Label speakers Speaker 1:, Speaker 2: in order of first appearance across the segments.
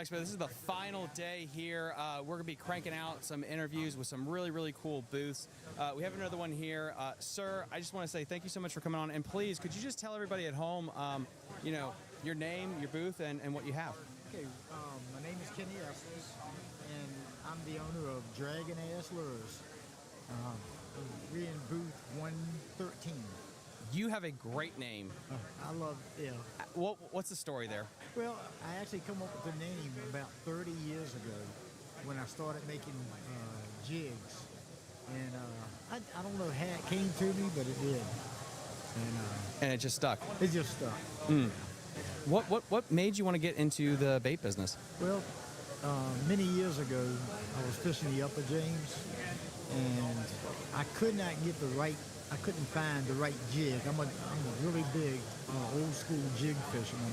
Speaker 1: Expo. This is the final day here. We're going to be cranking out some interviews with some really, really cool booths. We have another one here. Sir, I just want to say thank you so much for coming on. And please, could you just tell everybody at home, you know, your name, your booth, and what you have?
Speaker 2: Okay, my name is Kenny Estes, and I'm the owner of Dragon Ass Lures. We're in booth 113.
Speaker 1: You have a great name.
Speaker 2: I love, yeah.
Speaker 1: What's the story there?
Speaker 2: Well, I actually come up with the name about 30 years ago when I started making jigs. And I don't know how it came to me, but it did.
Speaker 1: And it just stuck.
Speaker 2: It just stuck.
Speaker 1: What made you want to get into the bait business?
Speaker 2: Well, many years ago, I was fishing the Upper James, and I could not get I couldn't find the right jig. I'm a really big old school jig fisherman,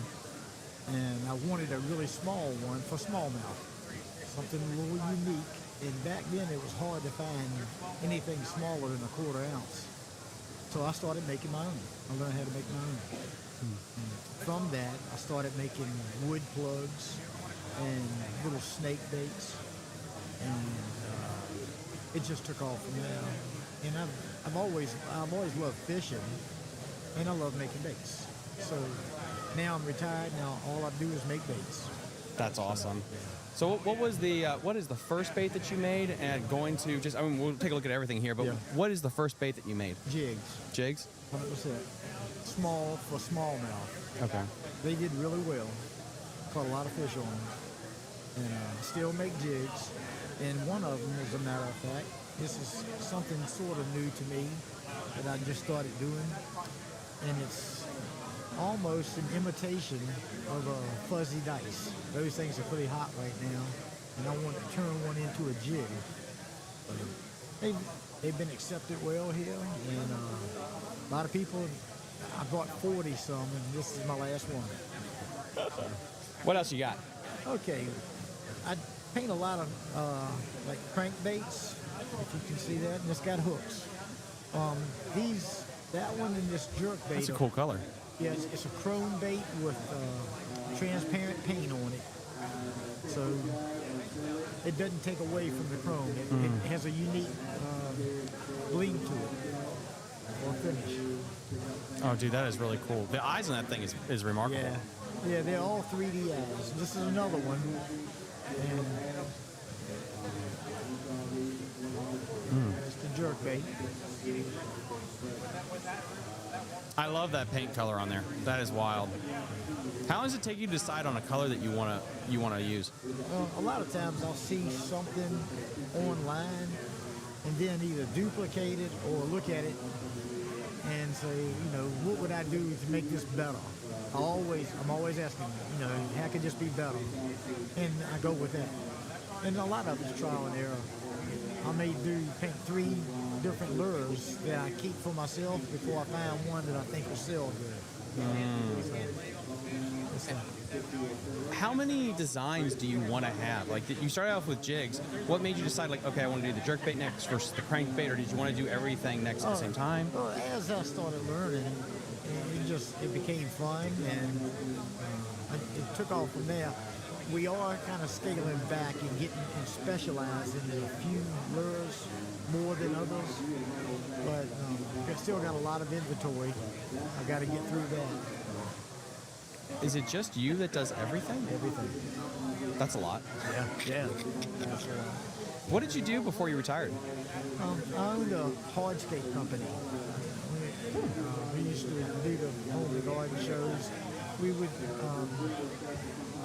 Speaker 2: and I wanted a really small one for smallmouth, something a little unique. And back then it was hard to find anything smaller than a 1/4 ounce. So I started making my own. I learned how to make my own. From that, I started making wood plugs and little snake baits, and it just took off from there. And I've always loved fishing, and I love making baits. So now I'm retired. Now all I do is make baits.
Speaker 1: That's awesome. So what is the first bait that you made? And going to just, I mean, we'll take a look at everything here, but
Speaker 2: Yeah.
Speaker 1: what is the first bait that you made?
Speaker 2: Jigs.
Speaker 1: Jigs?
Speaker 2: 100%. Small for smallmouth.
Speaker 1: Okay.
Speaker 2: They did really well. Caught a lot of fish on them. And still make jigs. And one of them, as a matter of fact, this is something sort of new to me that I just started doing. And it's almost an imitation of a fuzzy dice. Those things are pretty hot right now. And I want to turn one into a jig. They've been accepted well here. And a lot of people, I bought 40 some, and this is my last one.
Speaker 1: What else you got?
Speaker 2: Okay, I paint a lot of like crankbaits, if you can see that, and it's got hooks. That one and this jerk bait.
Speaker 1: That's a cool color.
Speaker 2: Yeah, it's a chrome bait with transparent paint on it, so it doesn't take away from the chrome. It has a unique gleam to it, or finish.
Speaker 1: Oh, dude, that is really cool. The eyes on that thing is remarkable.
Speaker 2: Yeah, they're all 3D eyes. This is another one. And it's the jerk bait.
Speaker 1: I love that paint color on there. That is wild. How long does it take you to decide on a color that you want to use?
Speaker 2: Well, a lot of times I'll see something online and then either duplicate it or look at it and say, you know, what would I do to make this better? I'm always asking, you know, how could this be better? And I go with that. And a lot of it's trial and error. I may paint 3 different lures that I keep for myself before I find one that I think will sell good.
Speaker 1: How many designs do you want to have? Like, you started off with jigs. What made you decide, like, okay, I want to do the jerkbait next versus the crankbait, or did you want to do everything next at the same time?
Speaker 2: Well, as I started learning, it became fun, and it took off from there. We are kind of scaling back and getting specialized in a few lures more than others, but I've still got a lot of inventory. I got to get through that.
Speaker 1: Is it just you that does everything?
Speaker 2: Everything.
Speaker 1: That's a lot.
Speaker 2: Yeah. That's a lot.
Speaker 1: What did you do before you retired?
Speaker 2: I owned a hardscape company. We used to do the home and garden shows. We would,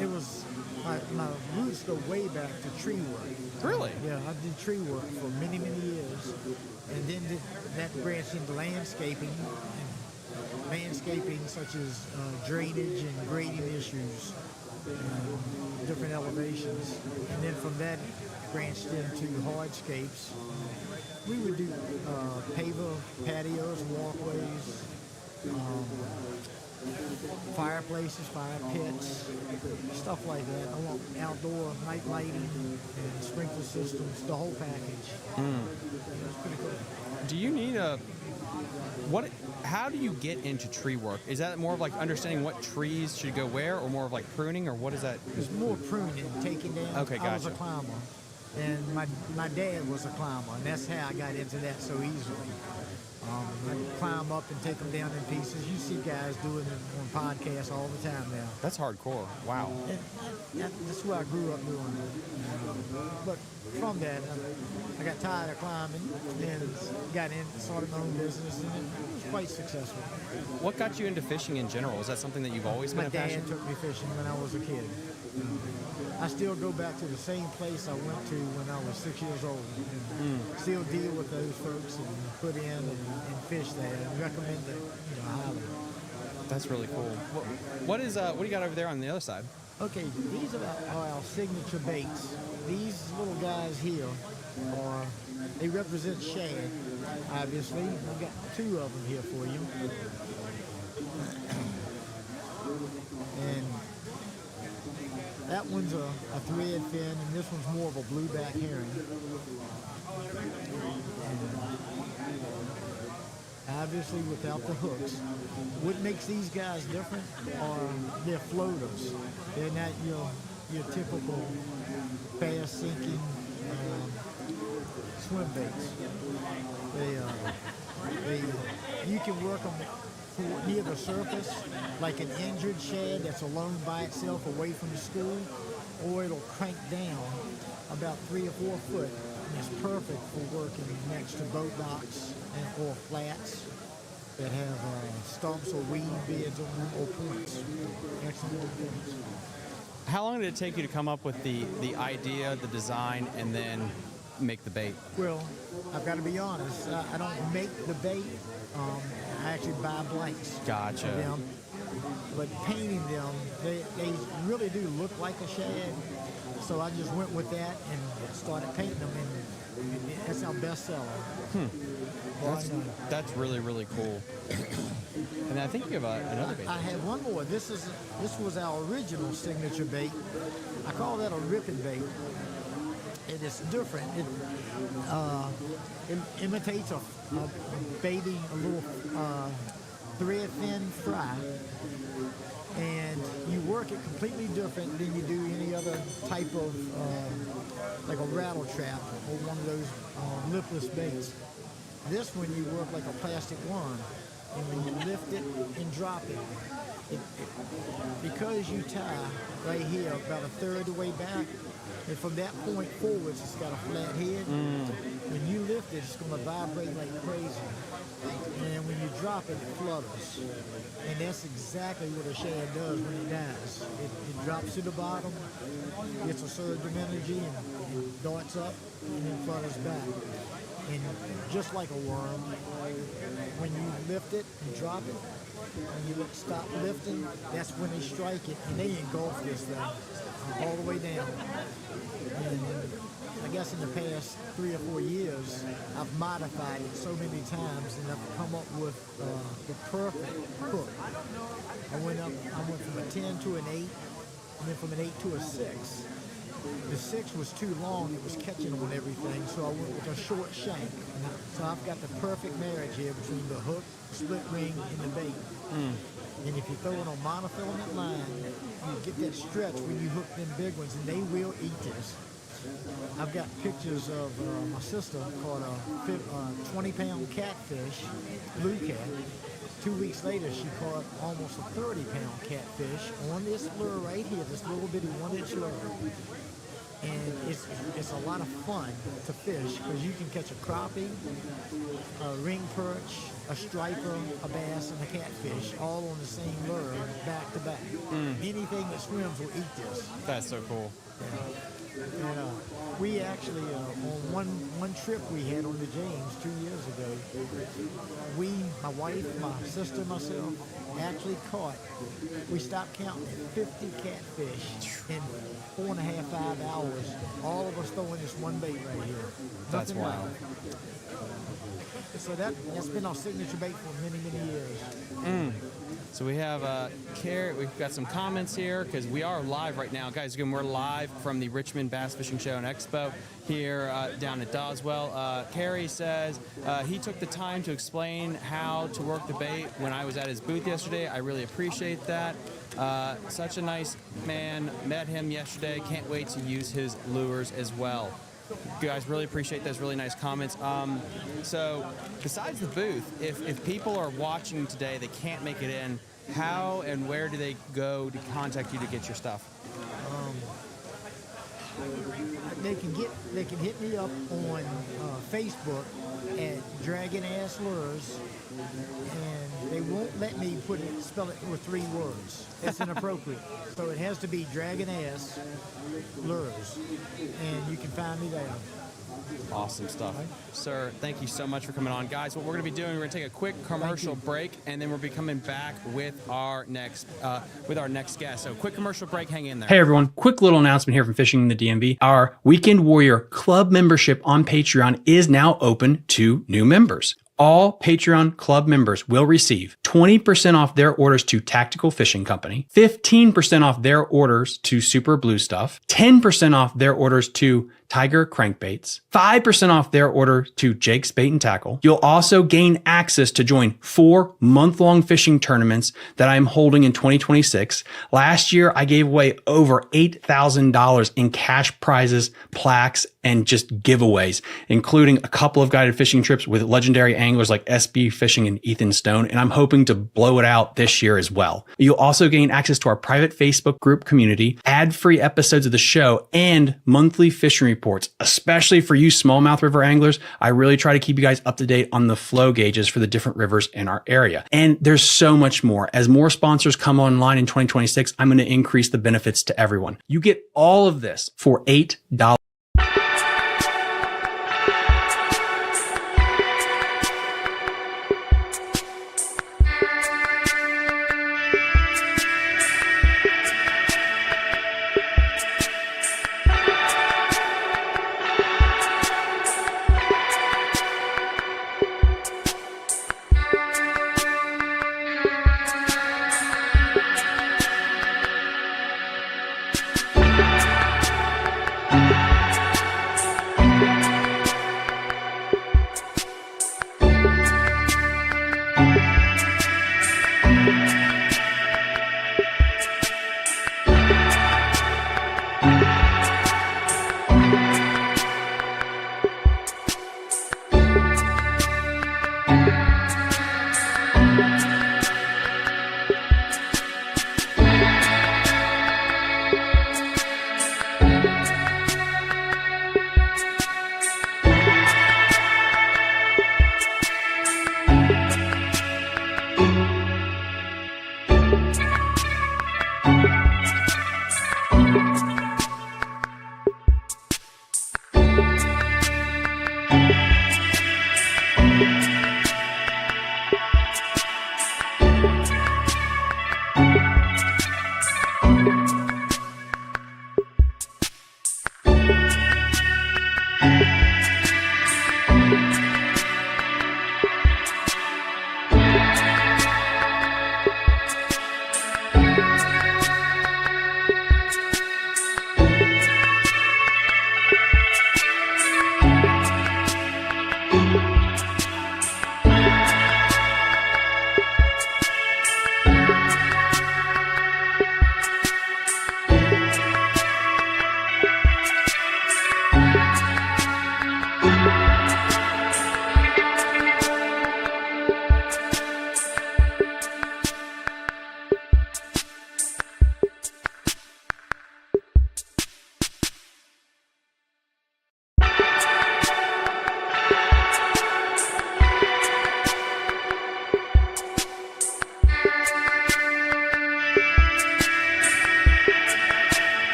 Speaker 2: it was, my roots go way back to tree work.
Speaker 1: Really?
Speaker 2: Yeah, I did tree work for many, many years. And then that branched into landscaping. Landscaping such as drainage and grading issues, different elevations. And then from that branched into hardscapes. We would do paver patios, walkways, fireplaces, fire pits, stuff like that. I want outdoor night lighting and sprinkler systems, the whole package. It's pretty cool.
Speaker 1: Do you need how do you get into tree work? Is that more of like understanding what trees should go where, or more of like pruning, or what is that?
Speaker 2: It's more pruning, taking down.
Speaker 1: Okay, gotcha.
Speaker 2: I was a climber, and my dad was a climber, and that's how I got into that so easily. I climb up and take them down in pieces. You see guys doing it on podcasts all the time now.
Speaker 1: That's hardcore. Wow.
Speaker 2: And that's what I grew up doing. But from that, I got tired of climbing and got in, started my own business, and it was quite successful.
Speaker 1: What got you into fishing in general? Is that something that you've always been a passion?
Speaker 2: My dad took me fishing when I was a kid. I still go back to the same place I went to when I was 6 years old, and still deal with those folks and put in and fish there, and recommend it, highly.
Speaker 1: That's really cool. What do you got over there on the other side?
Speaker 2: Okay, these are our signature baits. These little guys here they represent shad, obviously. I've got two of them here for you. And that one's a thread fin, and this one's more of a blueback herring. And obviously without the hooks. What makes these guys different are they're floaters. They're not your typical fast sinking swim baits. You can work them near the surface, like an injured shad that's alone by itself away from the school, or it'll crank down about 3 or 4 foot, and it's perfect for working next to boat docks or flats that have stumps or weed beds on them, or points. Excellent points.
Speaker 1: How long did it take you to come up with the idea, the design, and then make the bait?
Speaker 2: Well, I've got to be honest. I don't make the bait. I actually buy blanks.
Speaker 1: Gotcha.
Speaker 2: For them. But painting them, they really do look like a shad. So I just went with that and started painting them, and that's our bestseller.
Speaker 1: That's really, really cool. And I think you have another bait.
Speaker 2: I have one more. This was our original signature bait. I call that a ripping bait. And it's different. It imitates a baiting, a little thread fin fry, and you work it completely different than you do any other type of like a rattle trap or one of those lipless baits. This one you work like a plastic worm, and when you lift it and drop it, because you tie right here about a third the way back, and from that point forwards, it's got a flat head. When you lift it, it's going to vibrate like crazy. And when you drop it, it flutters. And that's exactly what a shad does when it dies. It drops to the bottom, gets a surge of energy, and darts up, and then flutters back. And just like a worm, when you lift it and drop it, when you stop lifting, that's when they strike it, and they engulf this thing all the way down. And I guess in the past 3 or 4 years, I've modified it so many times, and I've come up with the perfect hook. I went from a 10 to an 8, and then from an 8 to a 6. The 6 was too long, it was catching on everything, so I went with a short shank. So I've got the perfect marriage here between the hook, split ring, and the bait. And if you throw it on monofilament line, you get that stretch when you hook them big ones, and they will eat this. I've got pictures of my sister caught a 20-pound catfish, blue cat. 2 weeks later, she caught almost a 30-pound catfish on this lure right here, this little bitty 1-inch lure. And it's a lot of fun to fish because you can catch a crappie, a ring perch, a striper, a bass, and a catfish all on the same lure, back to back. Anything that swims will eat this.
Speaker 1: That's so cool.
Speaker 2: Yeah. And we actually, on one trip we had on the James 2 years ago, my wife, my sister, myself, actually caught, we stopped counting at 50 catfish in 4.5, 5 hours, all of us throwing this one bait right here.
Speaker 1: That's
Speaker 2: Nothing
Speaker 1: wild.
Speaker 2: So that's been our signature bait for many, many years.
Speaker 1: So we have we've got some comments here because we are live right now. Guys, again, we're live from the Richmond Bass Fishing Show and Expo here down at Doswell. Carrie says, he took the time to explain how to work the bait when I was at his booth yesterday. I really appreciate that. Such a nice man. Met him yesterday. Can't wait to use his lures as well. Guys, really appreciate those really nice comments. So besides the booth, if people are watching today, they can't make it in, how and where do they go to contact you to get your stuff?
Speaker 2: They can hit me up on Facebook at Dragon Ass Lures, and they won't let me spell it with 3 words. It's inappropriate. So it has to be Dragon Ass Lures, and you can find me there.
Speaker 1: Awesome stuff. Sir, thank you so much for coming on. Guys, what we're going to be doing, we're going to take a quick commercial break, and then we'll be coming back with our next guest. So quick commercial break, hang in there.
Speaker 3: Hey everyone, quick little announcement here from Fishing in the DMV. Our Weekend Warrior Club membership on Patreon is now open to new members. All Patreon Club members will receive 20% off their orders to Tactical Fishing Company, 15% off their orders to Super Blue Stuff, 10% off their orders to Tiger Crankbaits, 5% off their order to Jake's Bait and Tackle. You'll also gain access to join 4 month-long fishing tournaments that I'm holding in 2026. Last year, I gave away over $8,000 in cash prizes, plaques, and just giveaways, including a couple of guided fishing trips with legendary anglers like SB Fishing and Ethan Stone, and I'm hoping to blow it out this year as well. You'll also gain access to our private Facebook group community, ad-free episodes of the show, and monthly fishing reports, especially for you smallmouth river anglers. I really try to keep you guys up to date on the flow gauges for the different rivers in our area. And there's so much more. As more sponsors come online in 2026, I'm going to increase the benefits to everyone. You get all of this for $8.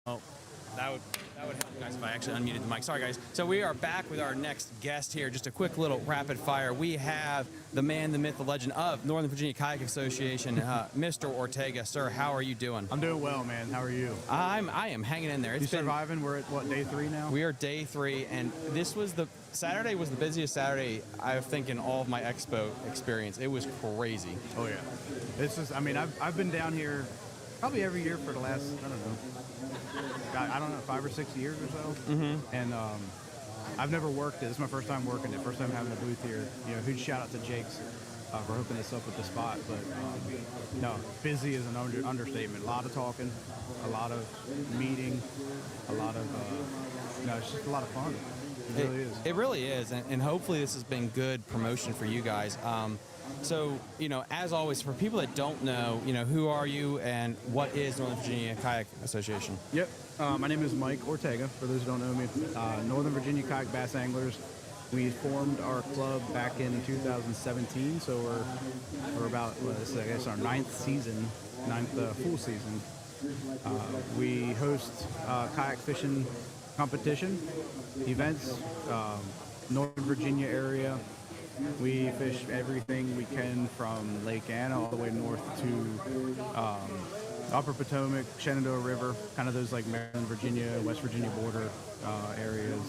Speaker 1: Oh, that would help, guys, if I actually unmuted the mic. Sorry, guys. So we are back with our next guest here. Just a quick little rapid fire. We have the man, the myth, the legend of Northern Virginia Kayak Association, Mr. Ortega. Sir, how are you doing?
Speaker 4: I'm doing well, man. How are you?
Speaker 1: I am hanging in there.
Speaker 4: You surviving? We're at what, day 3 now?
Speaker 1: We are day 3, and Saturday was the busiest Saturday I think in all of my expo experience. It was crazy.
Speaker 4: Oh yeah. This is. I mean, I've been down here probably every year for the last I don't know 5 or 6 years or so. Mm-hmm. And I've never worked it. This is my first time working it. First time having a booth here. You know, huge shout out to Jake's for hooking us up with the spot. But no, busy is an understatement. A lot of talking, a lot of meeting, a lot of it's just a lot of fun. It really is. It
Speaker 1: really is, and hopefully this has been good promotion for you guys. So, you know, as always, for people that don't know, you know, who are you and what is Northern Virginia Kayak Association?
Speaker 4: Yep. My name is Mike Ortega, for those who don't know me. Northern Virginia Kayak Bass Anglers. We formed our club back in 2017, so we're about, this is, I guess, our 9th full season. We host kayak fishing competition events, Northern Virginia area. We fish everything we can from Lake Anna all the way north to Upper Potomac, Shenandoah River, kind of those like Maryland, Virginia, West Virginia border areas.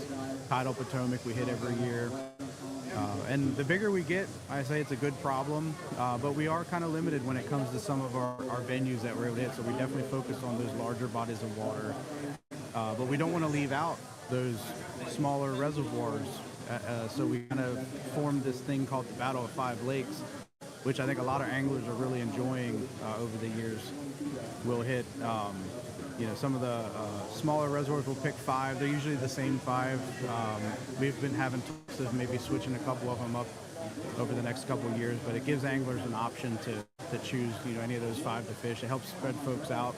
Speaker 4: Tidal Potomac we hit every year. And the bigger we get, I say it's a good problem, but we are kind of limited when it comes to some of our venues that we're able to hit, so we definitely focus on those larger bodies of water. But we don't want to leave out those smaller reservoirs. So we kind of formed this thing called the Battle of 5 Lakes, which I think a lot of anglers are really enjoying over the years. We'll hit, some of the smaller reservoirs. We'll pick 5. They're usually the same 5. We've been having talks of maybe switching a couple of them up over the next couple of years, but it gives anglers an option to choose, any of those 5 to fish. It helps spread folks out.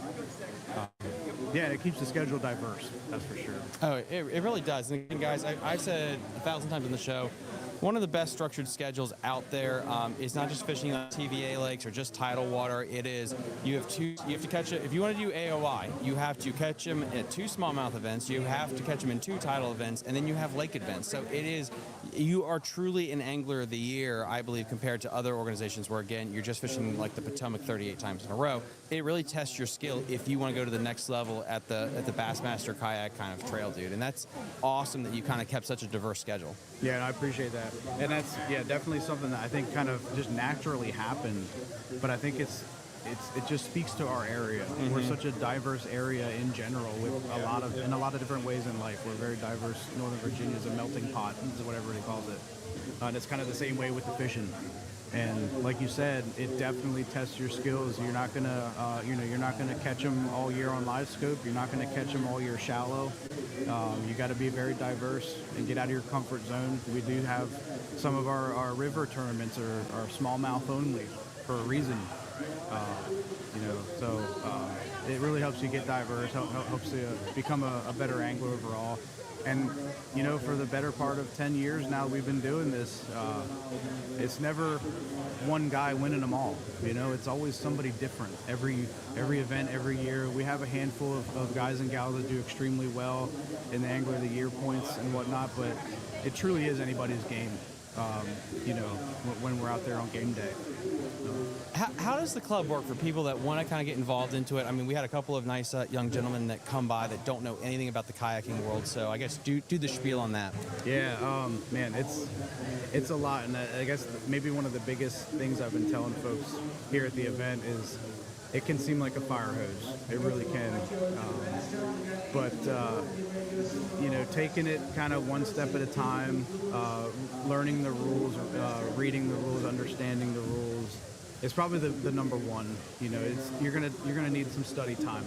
Speaker 4: Yeah, it keeps the schedule diverse, that's for sure.
Speaker 1: Oh, it really does. And again, guys, I've said 1,000 times on the show, one of the best structured schedules out there is not just fishing on TVA lakes or just tidal water. It is, you have to catch it. If you want to do AOI, you have to catch them at 2 smallmouth events, you have to catch them in 2 tidal events, and then you have lake events. So it is, you are truly an angler of the year, I believe, compared to other organizations where, again, you're just fishing like the Potomac 38 times in a row. It really tests your skill if you want to go to the next level at the Bassmaster kayak kind of trail, dude. And that's awesome that you kind of kept such a diverse schedule.
Speaker 4: Yeah, and I appreciate that. And that's, definitely something that I think kind of just naturally happened. But I think it just speaks to our area. Mm-hmm. We're such a diverse area in general with in a lot of different ways in life. We're very diverse. Northern Virginia is a melting pot, whatever he calls it. And it's kind of the same way with the fishing. And like you said, it definitely tests your skills. You're not gonna, you're not gonna catch them all year on live scope. You're not gonna catch them all year shallow. You got to be very diverse and get out of your comfort zone. We do have some of our river tournaments are smallmouth only for a reason. So it really helps you get diverse. Helps you become a better angler overall. And, for the better part of 10 years now we've been doing this, it's never one guy winning them all. It's always somebody different. Every event, every year, we have a handful of guys and gals that do extremely well in the Angler of the Year points and whatnot, but it truly is anybody's game, when we're out there on game day.
Speaker 1: How does the club work for people that want to kind of get involved into it? I mean, we had a couple of nice young gentlemen that come by that don't know anything about the kayaking world, so I guess do the spiel on that.
Speaker 4: Yeah, man, it's a lot, and I guess maybe one of the biggest things I've been telling folks here at the event is it can seem like a fire hose. It really can. But taking it kind of one step at a time, learning the rules, reading the rules, understanding the rules, is probably the number one. You're gonna need some study time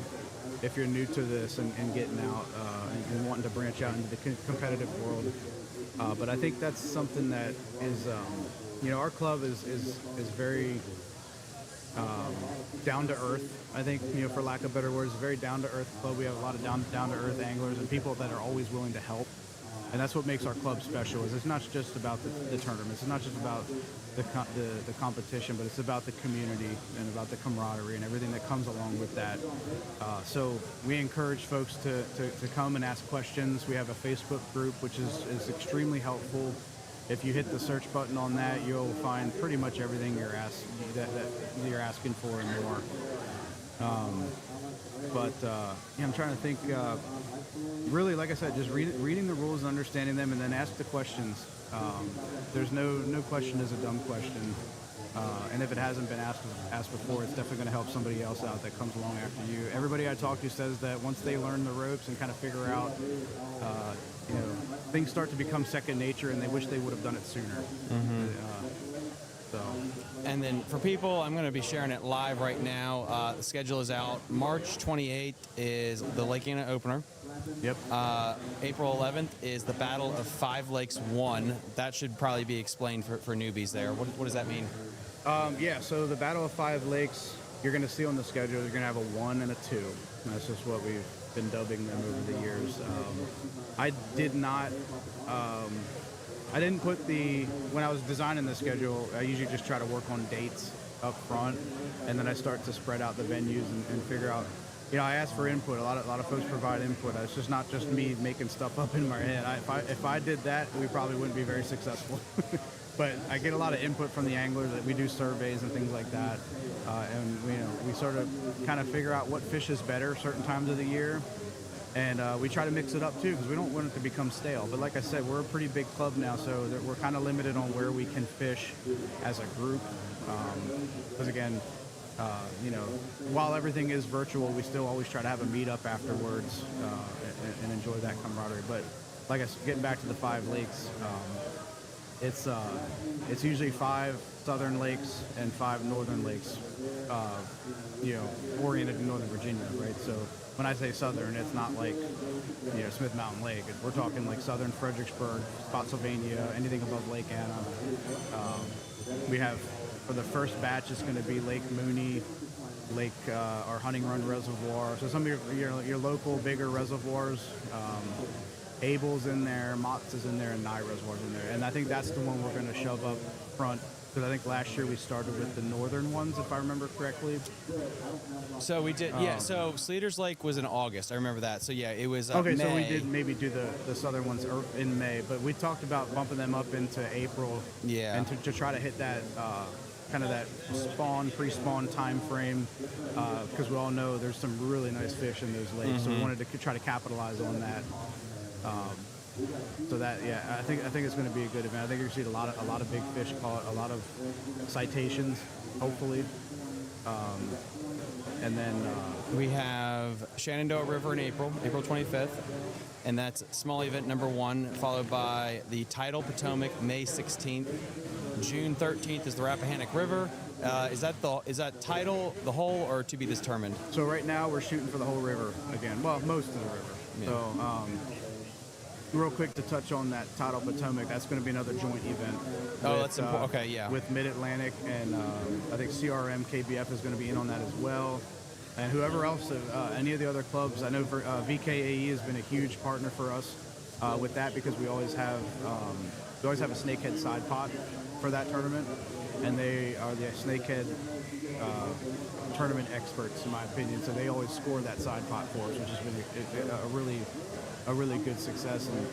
Speaker 4: if you're new to this and getting out and wanting to branch out into the competitive world. But I think that's something that is, our club is very down to earth. I think, for lack of better words, very down to earth club. We have a lot of down to earth anglers and people that are always willing to help. And that's what makes our club special. Is it's not just about the tournaments. It's not just about the competition, but it's about the community and about the camaraderie and everything that comes along with that. So we encourage folks to come and ask questions. We have a Facebook group, which is extremely helpful. If you hit the search button on that, you'll find pretty much everything that you're asking for and more. I'm trying to think. Really, like I said, just reading the rules and understanding them, and then ask the questions. There's no question is a dumb question, and if it hasn't been asked before, it's definitely going to help somebody else out that comes along after you. Everybody I talk to says that once they learn the ropes and kind of figure out, things start to become second nature, and they wish they would have done it sooner.
Speaker 1: And then for people, I'm going to be sharing it live right now. The schedule is out. March 28th is the Lake Anna opener.
Speaker 4: Yep.
Speaker 1: April 11th is the Battle of Five Lakes 1. That should probably be explained for newbies there. What does that mean?
Speaker 4: So the Battle of Five Lakes, you're going to see on the schedule, you're going to have a 1 and a 2. And that's just what we've been dubbing them over the years. I didn't put when I was designing the schedule, I usually just try to work on dates up front, and then I start to spread out the venues and figure out, I ask for input. A lot of folks provide input. It's just not just me making stuff up in my head. If I did that, we probably wouldn't be very successful. But I get a lot of input from the anglers. That we do surveys and things like that, and we sort of kind of figure out what fish is better certain times of the year. And we try to mix it up too, because we don't want it to become stale. But like I said, we're a pretty big club now, so we're kind of limited on where we can fish as a group. Because again, while everything is virtual, we still always try to have a meetup afterwards and enjoy that camaraderie. But like I said, getting back to the 5 lakes, it's usually 5 southern lakes and 5 northern lakes, oriented in Northern Virginia, right? So when I say southern, it's not like, Smith Mountain Lake. We're talking like southern Fredericksburg, Spotsylvania, anything above Lake Anna. We have, for the first batch, it's going to be Lake Mooney, our Hunting Run Reservoir. So some of your local bigger reservoirs. Abel's in there, Mott's is in there, and Nye Reservoir's in there. And I think that's the one we're going to shove up front, because I think last year we started with the northern ones, if I remember correctly.
Speaker 1: So we did, so Sleater's Lake was in August. I remember that. So yeah, it was
Speaker 4: okay,
Speaker 1: May.
Speaker 4: So we did maybe do the southern ones in May, but we talked about bumping them up into April.
Speaker 1: Yeah.
Speaker 4: And to try to hit that kind of that pre-spawn time frame, because we all know there's some really nice fish in those lakes. So we wanted to try to capitalize on that. So that, I think it's going to be a good event. I think you're going to see a lot of big fish caught, a lot of citations, hopefully. And then
Speaker 1: we have Shenandoah River in April 25th, and that's small event number 1, followed by the Tidal Potomac May 16th. June 13th is the Rappahannock River. Is that Tidal the whole, or to be determined?
Speaker 4: So right now we're shooting for the whole river again. Well, most of the river. Yeah. So real quick to touch on that Tidal Potomac, that's going to be another joint event.
Speaker 1: That's important. Okay, yeah.
Speaker 4: With Mid-Atlantic, and I think CRM, KBF is going to be in on that as well. And whoever else, any of the other clubs, I know VKAE has been a huge partner for us with that, because we always have a snakehead side pot for that tournament, and they are the snakehead tournament experts, in my opinion. So they always score that side pot for us, which has been a really good success. And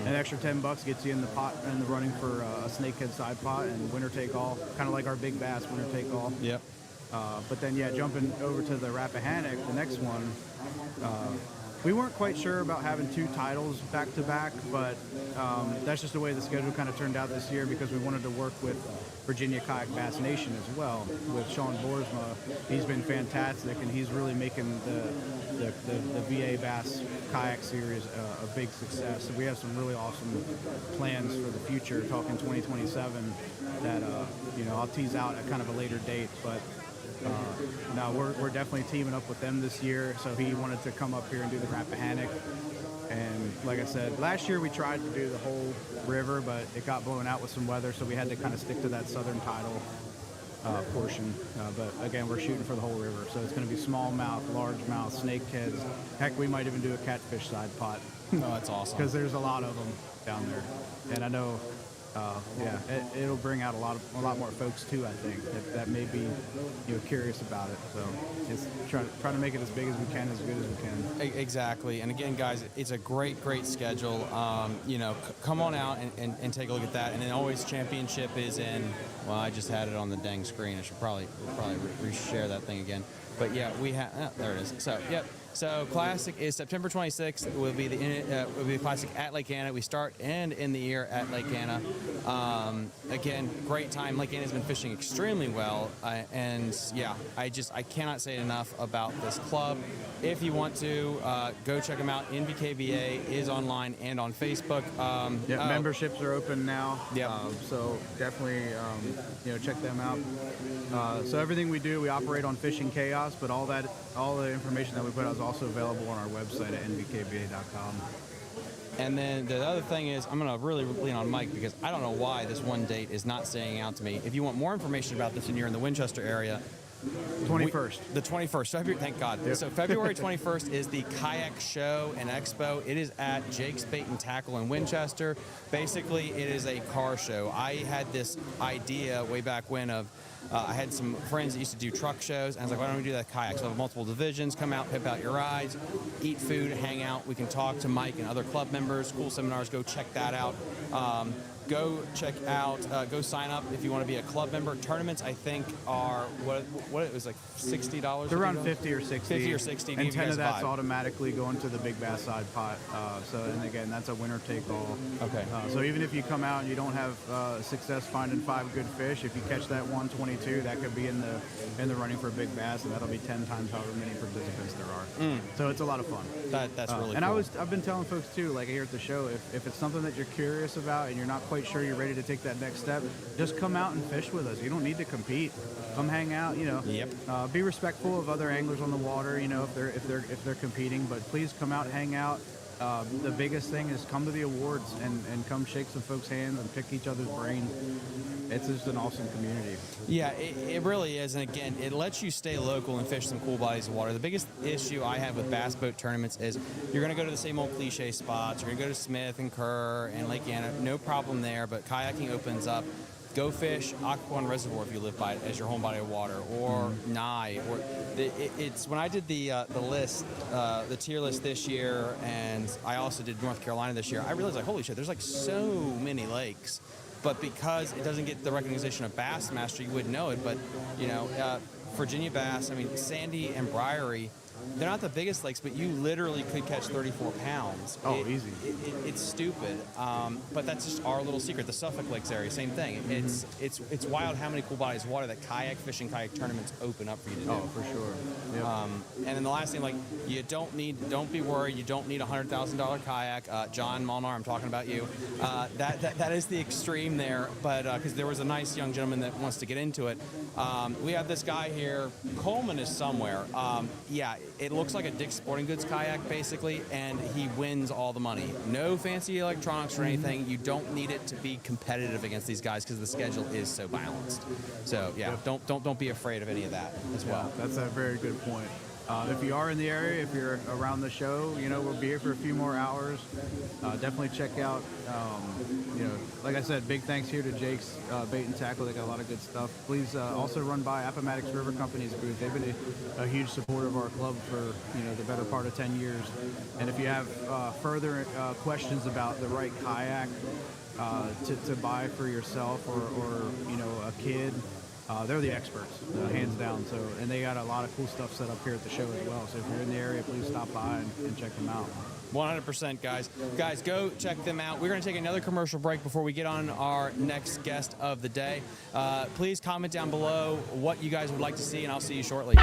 Speaker 4: an extra $10 gets you in the pot and the running for a snakehead side pot and winner take all, kind of like our big bass winner take all.
Speaker 1: Yep.
Speaker 4: But then jumping over to the Rappahannock, the next one. We weren't quite sure about having 2 titles back to back, but that's just the way the schedule kind of turned out this year, because we wanted to work with Virginia Kayak Bass Nation as well, with Sean Boersma. He's been fantastic, and he's really making the VA Bass Kayak Series a big success. So we have some really awesome plans for the future, talking 2027, that I'll tease out at kind of a later date, but no, we're definitely teaming up with them this year. So he wanted to come up here and do the Rappahannock. And like I said, last year we tried to do the whole river, but it got blown out with some weather, so we had to kind of stick to that southern tidal portion. But again, we're shooting for the whole river. So it's going to be smallmouth, largemouth, snakeheads. Heck, we might even do a catfish side pot.
Speaker 1: Oh, that's awesome.
Speaker 4: Because there's a lot of them down there, and I know, it'll bring out a lot more folks too. I think that may be curious about it. So just try to make it as big as we can, as good as we can.
Speaker 1: Exactly. And again, guys, it's a great schedule. Come on out and take a look at that. And then always championship is in. Well, I just had it on the dang screen. I should probably reshare that thing again. But yeah, we have. There it is. So yep. So Classic is September 26th. It will be the Classic at Lake Anna. We start and end the year at Lake Anna. Again, great time. Lake Anna's been fishing extremely well, and yeah, I cannot say enough about this club. If you want to go check them out, NBKBA is online and on Facebook.
Speaker 4: Memberships are open now.
Speaker 1: Yep.
Speaker 4: So definitely check them out. So everything we do, we operate on Fishing Chaos, but all the information that we put out is also available on our website at nbkba.com.
Speaker 1: And then the other thing is, I'm going to really lean on Mike because I don't know why this one date is not saying out to me. If you want more information about this and you're in the Winchester area,
Speaker 4: 21st.
Speaker 1: The 21st. February, thank God.
Speaker 4: Yep.
Speaker 1: So February 21st is the Kayak Show and Expo. It is at Jake's Bait and Tackle in Winchester. Basically, it is a car show. I had this idea way back when of I had some friends that used to do truck shows, and I was like, why don't we do that kayak? So I have multiple divisions, come out, pimp out your rides, eat food, hang out. We can talk to Mike and other club members, cool seminars, go check that out. Go check out, go sign up if you want to be a club member. Tournaments, I think, are, what it was like $60?
Speaker 4: They're around 50 or 60.
Speaker 1: 50 or 60.
Speaker 4: And 10 of that's automatically going to the big bass side pot. And again, that's a winner take all.
Speaker 1: Okay.
Speaker 4: So even if you come out and you don't have success finding 5 good fish, if you catch that 122, that could be in the running for a big bass, and that'll be 10 times however many participants there are. So it's a lot of fun.
Speaker 1: That's really
Speaker 4: and
Speaker 1: cool.
Speaker 4: I've been telling folks too, like here at the show, if it's something that you're curious about and you're not quite sure you're ready to take that next step, just come out and fish with us. You don't need to compete. Come hang out.
Speaker 1: Yep.
Speaker 4: Be respectful of other anglers on the water. If they're competing, but please come out, hang out. The biggest thing is come to the awards and come shake some folks' hands and pick each other's brains. It's just an awesome community.
Speaker 1: Yeah, it really is. And again, it lets you stay local and fish some cool bodies of water. The biggest issue I have with bass boat tournaments is you're going to go to the same old cliche spots. You're going to go to Smith and Kerr and Lake Anna. No problem there, but kayaking opens up. Go fish Occoquan Reservoir if you live by it as your home body of water, or Nye. Or it's when I did the list, the tier list this year, and I also did North Carolina this year. I realized, like, holy shit, there's like so many lakes. But because it doesn't get the recognition of Bassmaster, you wouldn't know it. But Virginia bass, I mean, Sandy and Briery, they're not the biggest lakes, but you literally could catch 34 pounds.
Speaker 4: Easy.
Speaker 1: It's stupid, but that's just our little secret. The Suffolk Lakes area, same thing. It's wild how many cool bodies of water that kayak fishing, kayak tournaments open up for you to do.
Speaker 4: Oh, for sure. Yep.
Speaker 1: And then the last thing, like, don't be worried. You don't need a $100,000 kayak. John Molnar, I'm talking about you. That is the extreme there, but because there was a nice young gentleman that wants to get into it. We have this guy here. Coleman is somewhere. It looks like a Dick's Sporting Goods kayak, basically, and he wins all the money. No fancy electronics or anything. You don't need it to be competitive against these guys because the schedule is so balanced. So, don't be afraid of any of that as well.
Speaker 4: That's a very good point. If you are in the area, if you're around the show, we'll be here for a few more hours. Definitely check out, like I said, big thanks here to Jake's Bait and Tackle. They got a lot of good stuff. Please also run by Appomattox River Company's booth. They've been a huge supporter of our club for, the better part of 10 years. And if you have further questions about the right kayak to buy for yourself or a kid, they're the experts, hands down. So, and they got a lot of cool stuff set up here at the show as well. So if you're in the area, please stop by and check them out.
Speaker 1: 100%, guys. Guys, go check them out. We're going to take another commercial break before we get on our next guest of the day. Please comment down below what you guys would like to see, and I'll see you shortly.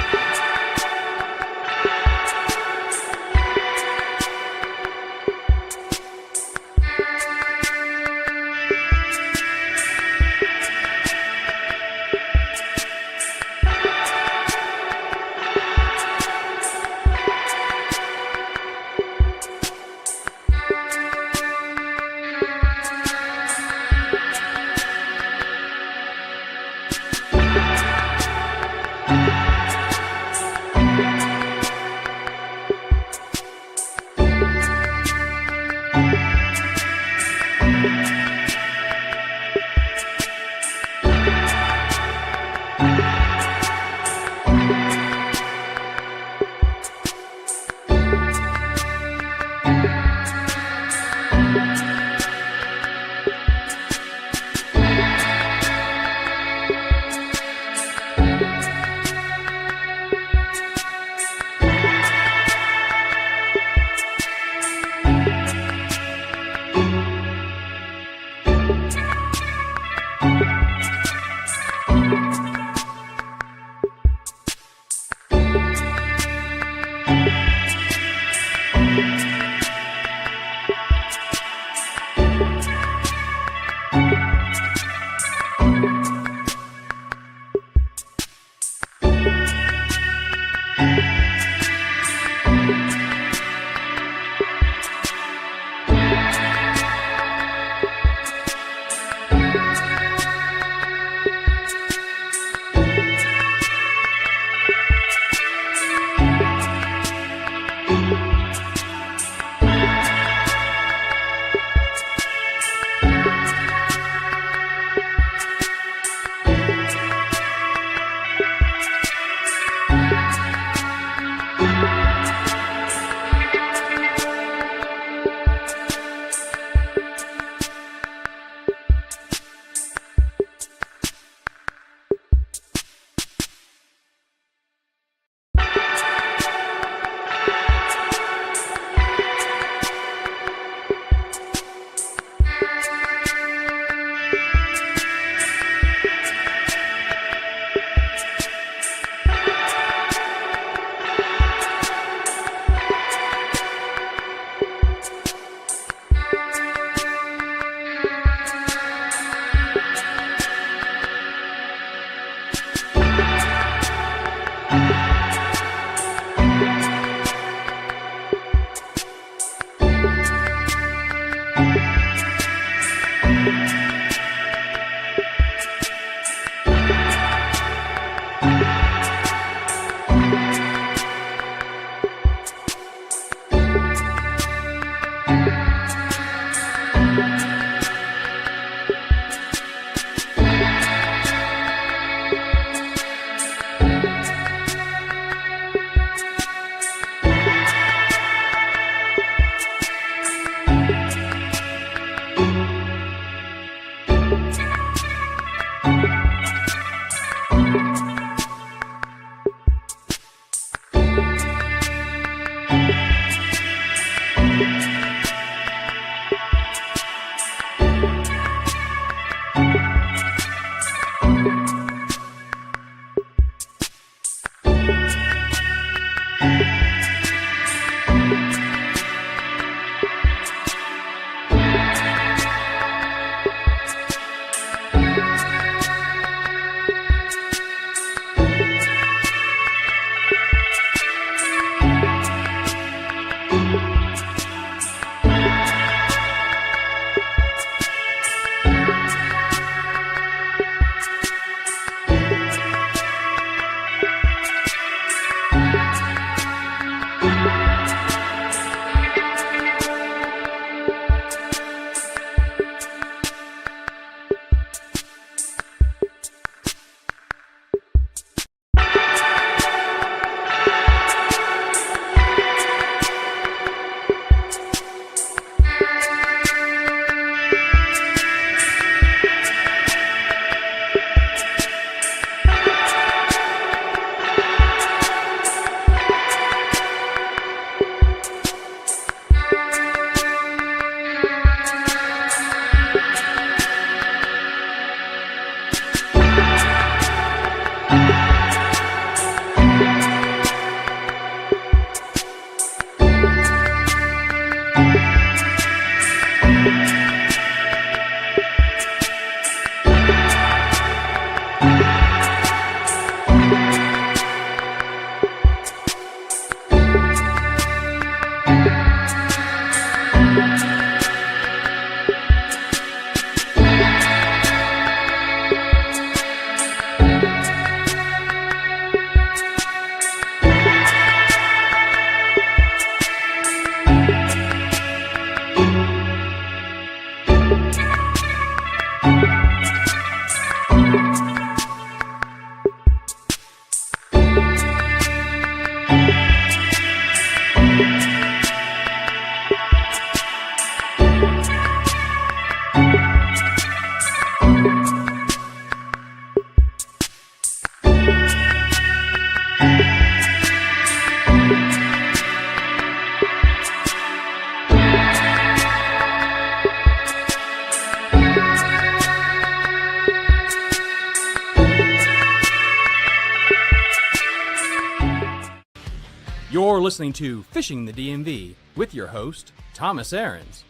Speaker 3: You're listening to Fishing the DMV with your host, Thomas Ahrens.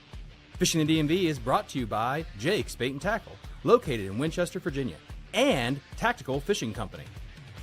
Speaker 3: Fishing the DMV is brought to you by Jake's Bait and Tackle, located in Winchester, Virginia, and Tactical Fishing Company.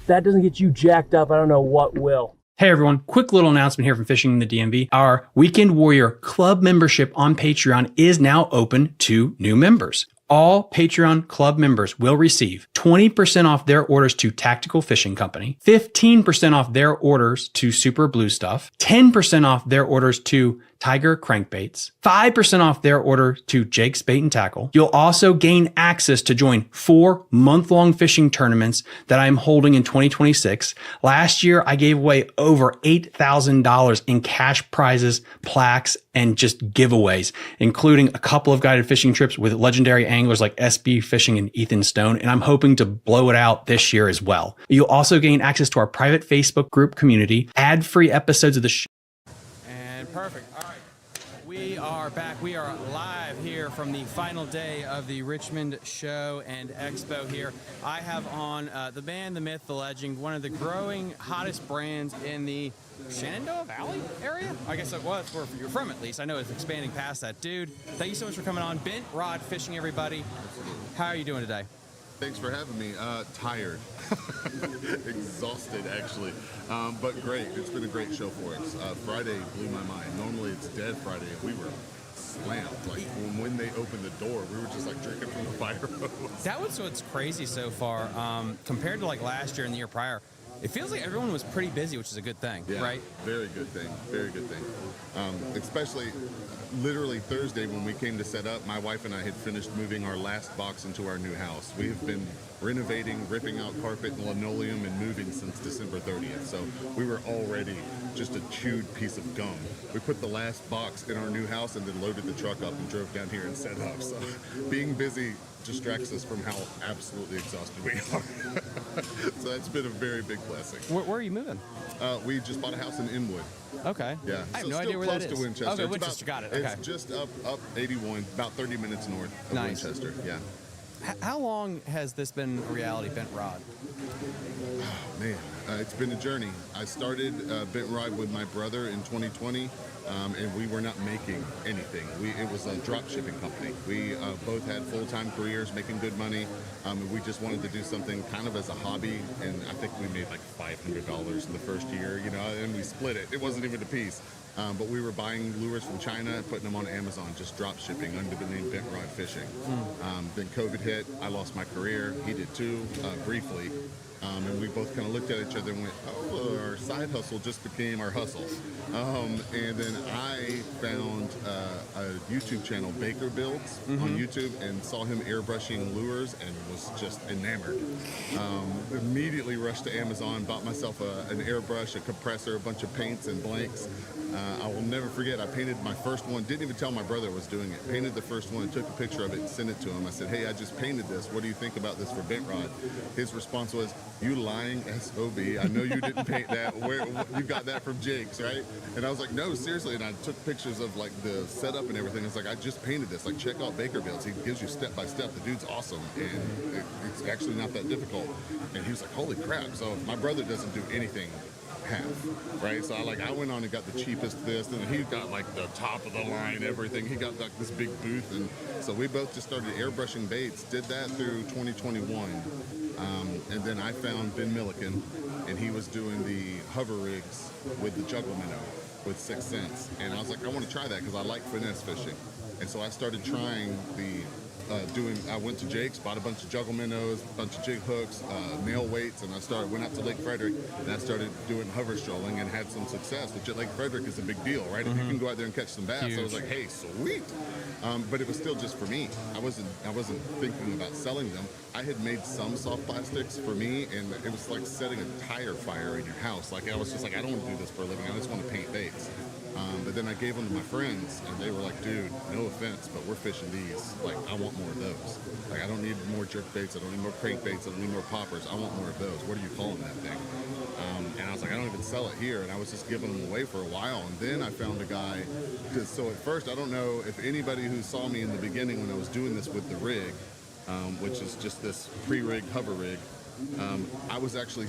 Speaker 5: If that doesn't get you jacked up, I don't know what will.
Speaker 3: Hey everyone, quick little announcement here from Fishing the DMV. Our Weekend Warrior Club membership on Patreon is now open to new members. All Patreon Club members will receive 20% off their orders to Tactical Fishing Company, 15% off their orders to Super Blue Stuff, 10% off their orders to Tiger Crankbaits, 5% off their order to Jake's Bait and Tackle. You'll also gain access to join 4 month-long fishing tournaments that I'm holding in 2026. Last year, I gave away over $8,000 in cash prizes, plaques, and just giveaways, including a couple of guided fishing trips with legendary anglers like SB Fishing and Ethan Stone, and I'm hoping to blow it out this year as well. You'll also gain access to our private Facebook group community, ad-free episodes of the show.
Speaker 1: And perfect. All right. We are back. We are live here from the final day of the Richmond Show and Expo here. I have on the man, the myth, the legend, one of the growing hottest brands in the Shenandoah Valley area? I guess it was where you're from, at least. I know it's expanding past that. Dude, thank you so much for coming on. Bent Rod Fishing, everybody. How are you doing today?
Speaker 6: Thanks for having me. Tired. Exhausted, actually. But great. It's been a great show for us. Friday blew my mind. Normally it's Dead Friday, and we were slammed. Like, when they opened the door, we were just like drinking from the fire hose.
Speaker 1: That was what's crazy so far. Compared to like last year and the year prior, it feels like everyone was pretty busy, which is a good thing,
Speaker 6: Yeah,
Speaker 1: right?
Speaker 6: Very good thing. Very good thing. Especially literally Thursday when we came to set up, my wife and I had finished moving our last box into our new house. We have been renovating, ripping out carpet and linoleum and moving since December 30th. So we were already just a chewed piece of gum. We put the last box in our new house and then loaded the truck up and drove down here and set up. So being busy distracts us from how absolutely exhausted we are. So that's been a very big blessing.
Speaker 1: Where are you moving?
Speaker 6: We just bought a house in Inwood.
Speaker 1: Okay.
Speaker 6: Yeah.
Speaker 1: I have
Speaker 6: So
Speaker 1: no
Speaker 6: still
Speaker 1: idea where
Speaker 6: close
Speaker 1: that is.
Speaker 6: to Winchester.
Speaker 1: Okay,
Speaker 6: It's
Speaker 1: Winchester, got it. Okay.
Speaker 6: It's just up 81, about 30 minutes north of
Speaker 1: Nice.
Speaker 6: Winchester. Yeah.
Speaker 1: How long has this been a reality, Bent Rod?
Speaker 6: Man, it's been a journey. I started Bent Rod with my brother in 2020, and we were not making anything. It was a drop shipping company. We both had full-time careers, making good money, and we just wanted to do something kind of as a hobby, and I think we made like $500 in the first year, you know, and we split it. It wasn't even a piece. But we were buying lures from China and putting them on Amazon, just drop shipping under the name Bent Rod Fishing. Then COVID hit. I lost my career. He did too, briefly. And we both kind of looked at each other and went, oh, our side hustle just became our hustle. And then I found a YouTube channel, Baker Builds, on YouTube, and saw him airbrushing lures and was just enamored. Immediately rushed to Amazon, bought myself an airbrush, a compressor, a bunch of paints and blanks. I will never forget, I painted my first one, didn't even tell my brother I was doing it. Painted the first one, took a picture of it and sent it to him. I said, hey, I just painted this. What do you think about this for Bent Rod? His response was, you lying SOB. I know you didn't paint that. Where you got that from Jake's, right? And I was like, no, seriously. And I took pictures of like the setup and everything. It's like, I just painted this. Like, check out Baker Builds. He gives you step by step. The dude's awesome. And it's actually not that difficult. And he was like, holy crap. So my brother doesn't do anything half, right? So I went on and got the cheapest this, and he got like the top of the line everything. He got like this big booth, and so we both just started airbrushing baits. Did that through 2021, and then I found Ben Milliken, and he was doing the hover rigs with the juggle minnow with 6 cents, and I was like, I want to try that because I like finesse fishing, and so I started trying the I went to Jake's, bought a bunch of juggle minnows, a bunch of jig hooks, nail weights, and went out to Lake Frederick, and I started doing hover strolling and had some success, which at Lake Frederick is a big deal, right? If you can go out there and catch some bass,
Speaker 1: Huge.
Speaker 6: I was like, hey, sweet. But it was still just for me. I wasn't thinking about selling them. I had made some soft plastics for me, and it was like setting a tire fire in your house. Like, I was just like, I don't want to do this for a living. I just want to paint baits. But then I gave them to my friends, and they were like, dude, no offense, but we're fishing these. Like, I want more of those. Like, I don't need more jerk baits. I don't need more crankbaits. I don't need more poppers. I want more of those. What are you calling that thing? And I was like, I don't even sell it here. And I was just giving them away for a while. And then I found a guy, so at first, I don't know if anybody who saw me in the beginning when I was doing this with the rig, which is just this pre-rig hover rig, I was actually,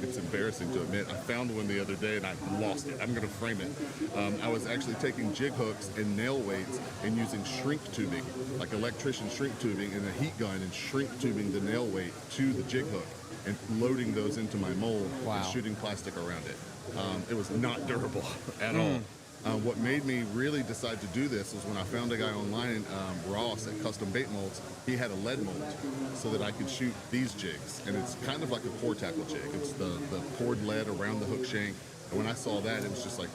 Speaker 6: it's embarrassing to admit, I found one the other day and I lost it. I'm going to frame it. I was actually taking jig hooks and nail weights and using shrink tubing, like electrician shrink tubing and a heat gun, and shrink tubing the nail weight to the jig hook and loading those into my mold and shooting plastic around it. It was not durable at all. What made me really decide to do this was when I found a guy online, Ross at Custom Bait Molds. He had a lead mold so that I could shoot these jigs. And it's kind of like a core tackle jig. It's the poured lead around the hook shank. And when I saw that, it was just like,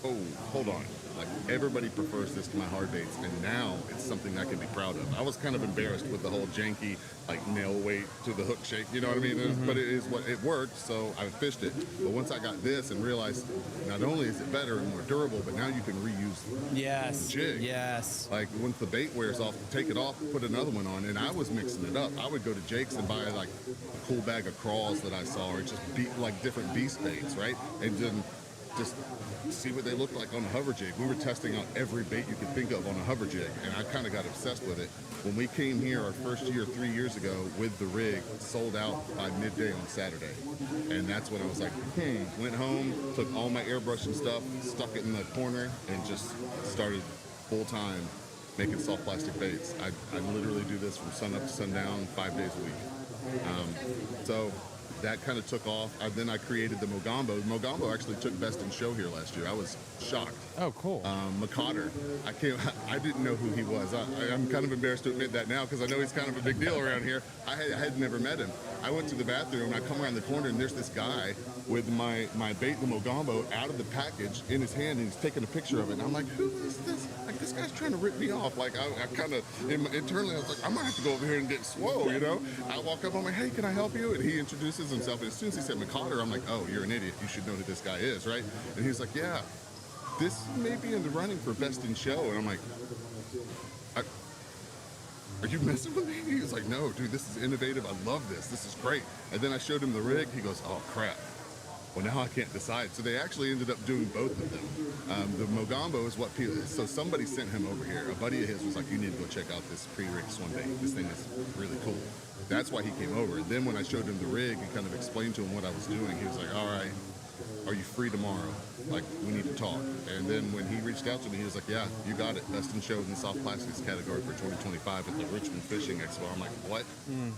Speaker 6: oh, hold on. Like, everybody prefers this to my hard baits, and now it's something I can be proud of. I was kind of embarrassed with the whole janky, like, nail weight to the hook shake, you know what I mean? But it is what it worked, so I fished it. But once I got this and realized not only is it better and more durable, but now you can reuse the jig.
Speaker 1: Yes.
Speaker 6: Like, once the bait wears off, take it off, put another one on, and I was mixing it up. I would go to Jake's and buy, like, a cool bag of crawls that I saw, or just like different beast baits, right? And then just see what they look like on a hover jig. We were testing out every bait you could think of on a hover jig, and I kind of got obsessed with it. When we came here our first year 3 years ago with the rig, sold out by midday on Saturday. And that's when I was like, went home, took all my airbrush and stuff, stuck it in the corner, and just started full time making soft plastic baits. I literally do this from sun up to sundown, 5 days a week. So that kind of took off. Then I created the Mogambo. Mogambo actually took Best in Show here last year. I was shocked.
Speaker 1: Oh, cool.
Speaker 6: McCotter. I didn't know who he was. I'm kind of embarrassed to admit that now because I know he's kind of a big deal around here. I had never met him. I went to the bathroom and I come around the corner and there's this guy with my bait, the Mogambo, out of the package in his hand, and he's taking a picture of it. And I'm like, who is this? Like, this guy's trying to rip me off. Like, I kind of, internally, I was like, I'm going to have to go over here and get swole, you know? I walk up, I'm like, hey, can I help you? And he introduces himself. And as soon as he said McCotter, I'm like, oh, you're an idiot. You should know who this guy is, right? And he's like, yeah, this may be in the running for Best in Show. And I'm like, are you messing with me? He was like, no, dude, this is innovative. I love this. This is great. And then I showed him the rig. He goes, oh, crap. Well, now I can't decide. So they actually ended up doing both of them. The Mogambo is what people, so somebody sent him over here. A buddy of his was like, you need to go check out this pre-rig swim bait. This thing is really cool. That's why he came over. And then when I showed him the rig and kind of explained to him what I was doing, he was like, all right, are you free tomorrow? Like, we need to talk. And then when he reached out to me, he was like, yeah, you got it. Best in Show in the soft plastics category for 2025 at the Richmond Fishing Expo. I'm like, what?